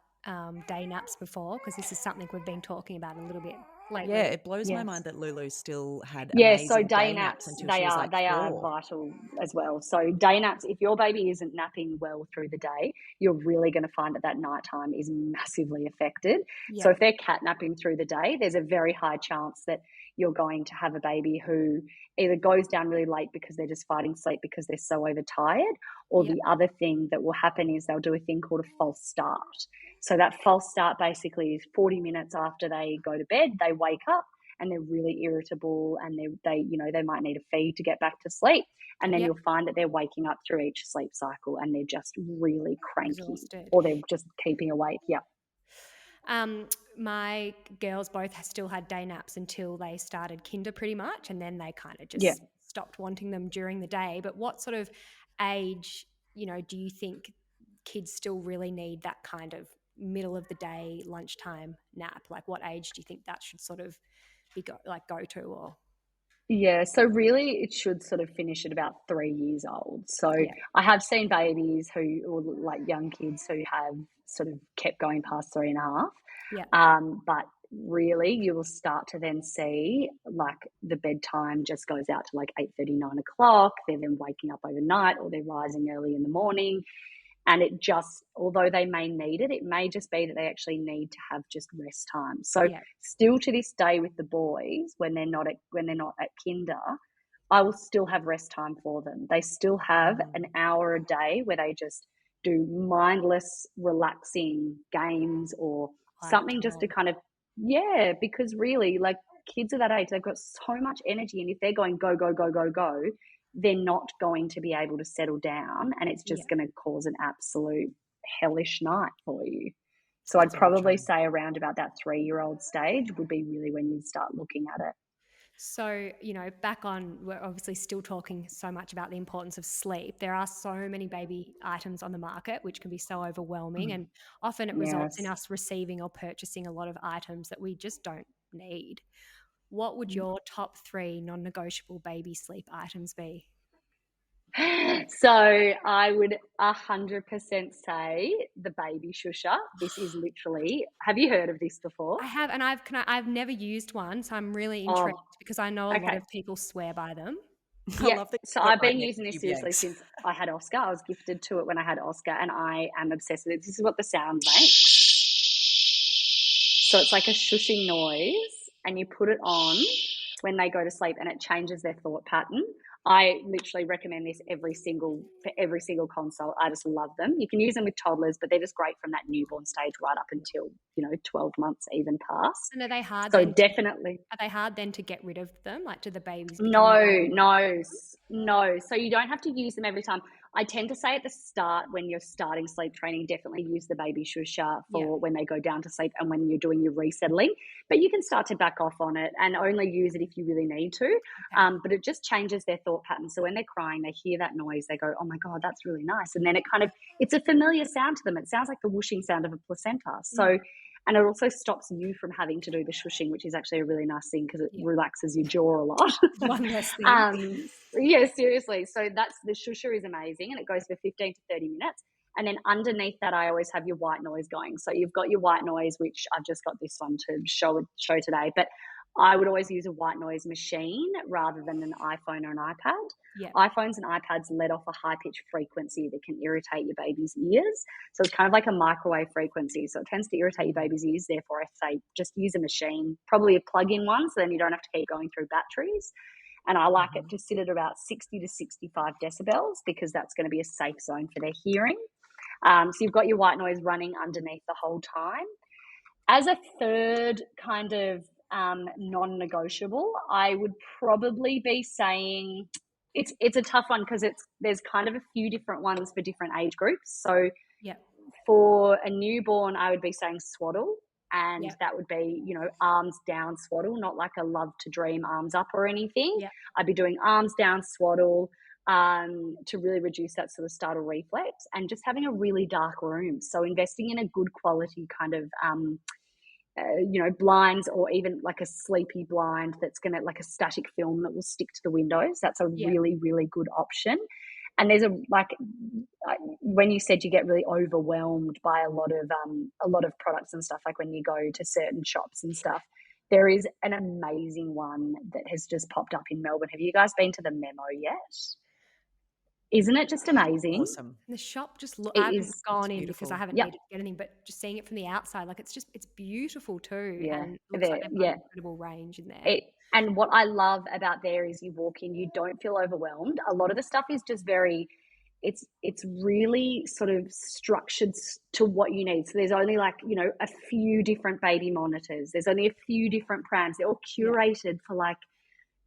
day naps before, because this is something we've been talking about a little bit lately. Yeah, it blows my Yes. mind that Lulu still had Yeah, so amazing day day naps naps, until they she was are like they are 4. vital as well. So day naps, if your baby isn't napping well through the day, you're really going to find that that nighttime is massively affected. So Yeah. if they're catnapping through the day, there's a very high chance that you're going to have a baby who either goes down really late because they're just fighting sleep because they're so overtired, or Yep. the other thing that will happen is they'll do a thing called a false start. So that false start basically is 40 minutes after they go to bed, they wake up and they're really irritable, and they might need a feed to get back to sleep, and then Yep. you'll find that they're waking up through each sleep cycle and they're just really cranky, Exhausted. or they're just keeping awake. Yeah. My girls both still had day naps until they started kinder pretty much, and then they kind of Yeah. just stopped wanting them during the day. But what sort of age, do you think kids still really need that kind of middle of the day lunchtime nap? Like what age do you think that should sort of be go to? Or Yeah, so really it should sort of finish at about 3 years old. So yeah, I have seen babies or like young kids who have sort of kept going past 3.5. yeah, But really you will start to then see like the bedtime just goes out to like 8:30, 9 o'clock. They're then waking up overnight, or they're rising early in the morning. And it just, although they may need it, it may just be that they actually need to have just rest time. So yeah, still to this day with the boys, when they're not at kinder, I will still have rest time for them. They still have an hour a day where they just do mindless, relaxing games or quiet something just to time. kind of, yeah, because really, like kids of that age, they've got so much energy. And if they're going go, go, go, go, go, they're not going to be able to settle down, and it's just Yeah, going to cause an absolute hellish night for you. So I'd that's very probably true. say around about that 3-year-old stage would be really when you start looking at it. So, back on, we're obviously still talking so much about the importance of sleep. There are so many baby items on the market, which can be so overwhelming. And often it results in Yes. us receiving or purchasing a lot of items that we just don't need. What would your top 3 non negotiable baby sleep items be? So I would 100% say the baby shusher. This is literally, have you heard of this before? I have, and I've never used one, so I'm really Oh, intrigued because I know a lot okay. of people swear by them. I Yeah. love that So you've got it I've right been next using to this you, seriously Bianx. since I had Oscar. I was gifted to it when I had Oscar, and I am obsessed with it. This is what the sound makes. So it's like a shushing noise, and you put it on when they go to sleep, and it changes their thought pattern. I literally recommend this for every single consult. I just love them. You can use them with toddlers, but they're just great from that newborn stage right up until 12 months even past. And are they hard So then? definitely. Are they hard then to get rid of them? Like, do the babies become No, numb? no, no. So you don't have to use them every time. I tend to say at the start, when you're starting sleep training, definitely use the baby shusher Yeah. for when they go down to sleep and when you're doing your resettling. But you can start to back off on it and only use it if you really need to. Okay. But it just changes their thought pattern. So when they're crying, they hear that noise, they go, "Oh my God, that's really nice." And then it's a familiar sound to them. It sounds like the whooshing sound of a placenta. So, and it also stops you from having to do the shushing, which is actually a really nice thing because it relaxes your jaw a lot. One less thing. Yeah, seriously. So that's the shusher is amazing, and it goes for 15 to 30 minutes. And then underneath that, I always have your white noise going. So you've got your white noise, which I've just got this one to show today. But I would always use a white noise machine rather than an iPhone or an iPad. Yeah. iPhones and iPads let off a high-pitched frequency that can irritate your baby's ears. So it's kind of like a microwave frequency. So it tends to irritate your baby's ears. Therefore, I say just use a machine, probably a plug-in one, so then you don't have to keep going through batteries. And I like it to sit at about 60 to 65 decibels because that's going to be a safe zone for their hearing. So you've got your white noise running underneath the whole time. As a third kind of non-negotiable, I would probably be saying it's a tough one because there's kind of a few different ones for different age groups. So for a newborn, I would be saying swaddle, and that would be arms down swaddle, not like a love to dream arms up or anything. I'd be doing arms down swaddle to really reduce that sort of startle reflex, and just having a really dark room. So investing in a good quality kind of blinds, or even like a sleepy blind that's going to, like a static film that will stick to the windows. That's a really, really good option. And there's when you said you get really overwhelmed by a lot of products and stuff, like when you go to certain shops and stuff, There is an amazing one that has just popped up in Melbourne. Have you guys been to the Memo yet? Isn't it just amazing? Awesome. The shop just It I haven't is gone in because I beautiful. haven't Yep. needed to get anything, but just seeing it from the outside, like it's beautiful too, Yeah. and looks like they've got Yeah. an incredible range in there. And what I love about there is you walk in, you don't feel overwhelmed. A lot of the stuff is just very, it's really sort of structured to what you need. So there's only like, you know, a few different baby monitors. There's only a few different prams. They're all curated for like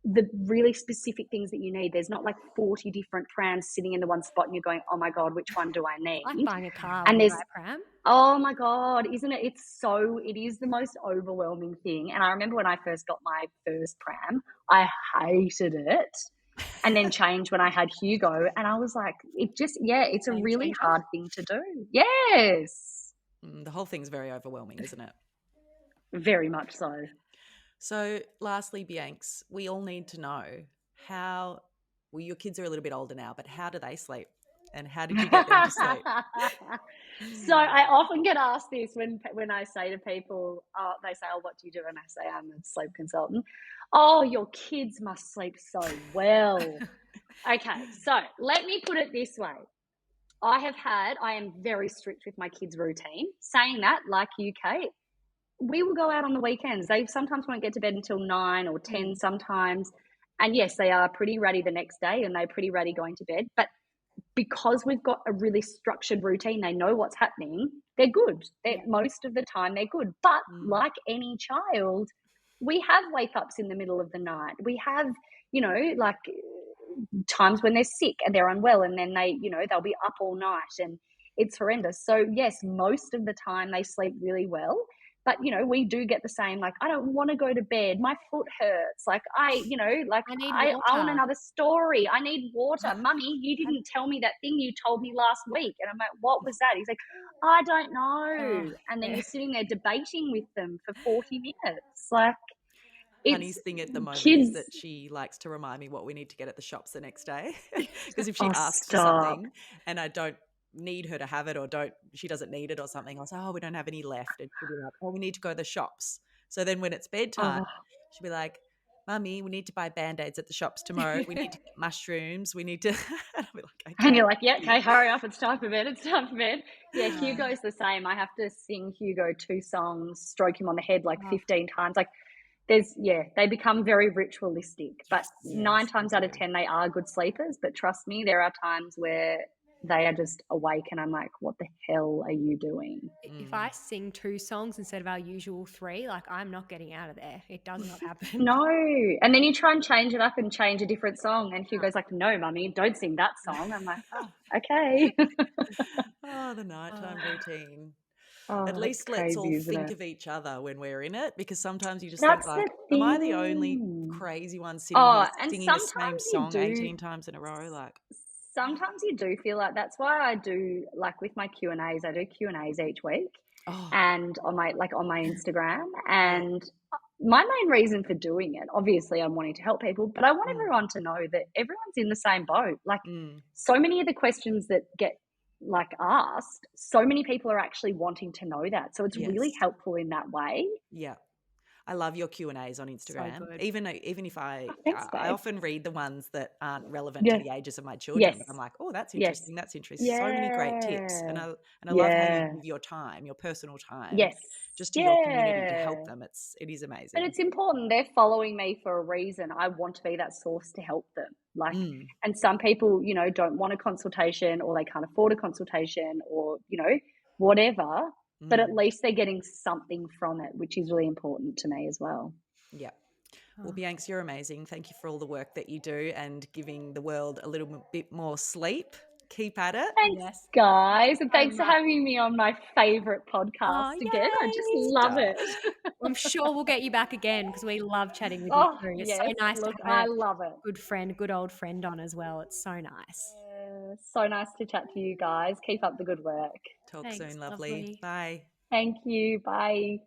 the really specific things that you need. There's not like 40 different prams sitting in the one spot and you're going, oh my God, which one do I need? It's like buying a car And when you there's, buy a pram. oh my God, isn't it? It is the most overwhelming thing. And I remember when I first got my first pram, I hated it. And then changed when I had Hugo. And I was like, it's a Game really changer. hard thing to do. Yes. The whole thing's very overwhelming, isn't it? Very much so. So lastly, Bianx, we all need to know how, well, your kids are a little bit older now, but how do they sleep? And how did you get them to sleep? So I often get asked this when I say to people, they say, oh, what do you do? And I say, I'm a sleep consultant. Oh, your kids must sleep so well. Okay, so let me put it this way. I am very strict with my kids' routine. Saying that, like you, Kate, we will go out on the weekends. They sometimes won't get to bed until 9 or 10 sometimes. And yes, they are pretty ready the next day and they're pretty ready going to bed. But because we've got a really structured routine, they know what's happening, they're good. Most of the time they're good. But like any child, we have wake ups in the middle of the night. We have, you know, like times when they're sick and they're unwell and then they, you know, they'll be up all night and it's horrendous. So yes, most of the time they sleep really well. But, you know, we do get the same, like, I don't want to go to bed. My foot hurts. Like, I want another story. I need water. Mummy, you didn't tell me that thing you told me last week. And I'm like, what was that? He's like, I don't know. And then you're sitting there debating with them for 40 minutes. Like, Honey's thing at the moment is that she likes to remind me what we need to get at the shops the next day. Because if she asks for something and I don't need her to have it or she doesn't need it or something, I'll say, oh, we don't have any left. And she'll be like, oh, we need to go to the shops. So then when it's bedtime, she'll be like, Mummy, we need to buy Band-Aids at the shops tomorrow. We need to get mushrooms. We need to I'll be like, okay. And you're like, yeah, okay, hurry up. It's time for bed. Yeah, Hugo's the same. I have to sing Hugo 2 songs, stroke him on the head like 15 times. Like they become very ritualistic, but 9 times out of 10, they are good sleepers. But trust me, there are times where they are just awake and I'm like, what the hell are you doing? If I sing 2 songs instead of our usual 3, like I'm not getting out of there. It does not happen. No. And then you try and change it up and change a different song. And Hugo's like, no, Mummy, don't sing that song. I'm like, oh, okay. The nighttime routine. Oh, at least crazy, let's all think of each other when we're in it, because sometimes you just think like, am I the only crazy one sitting here singing the same song 18 times in a row? Like, sometimes you do feel like that's why I do, like with my Q&As, I do Q&As each week and on my Instagram. And my main reason for doing it, obviously I'm wanting to help people, but I want everyone to know that everyone's in the same boat. Like so many of the questions that get like asked, so many people are actually wanting to know that. So it's really helpful in that way. Yeah. I love your Q&As on Instagram. So even if I often read the ones that aren't relevant to the ages of my children. But I'm like, oh, that's interesting. That's interesting. So many great tips. And I love how you give your time, your personal time. Just to your community to help them. It is amazing. But it's important. They're following me for a reason. I want to be that source to help them. Like, and some people, you know, don't want a consultation or they can't afford a consultation or, you know, whatever. But at least they're getting something from it, which is really important to me as well. Yeah. Well, Bianca, you're amazing. Thank you for all the work that you do and giving the world a little bit more sleep. Keep at it. Thanks, guys. And thanks for having me on my favourite podcast again. I just love it. I'm sure we'll get you back again because we love chatting with you too. It's so nice to have I love it. Good old friend on as well. It's so nice. So nice to chat to you guys. Keep up the good work. Talk soon, lovely. Bye. Thank you. Bye.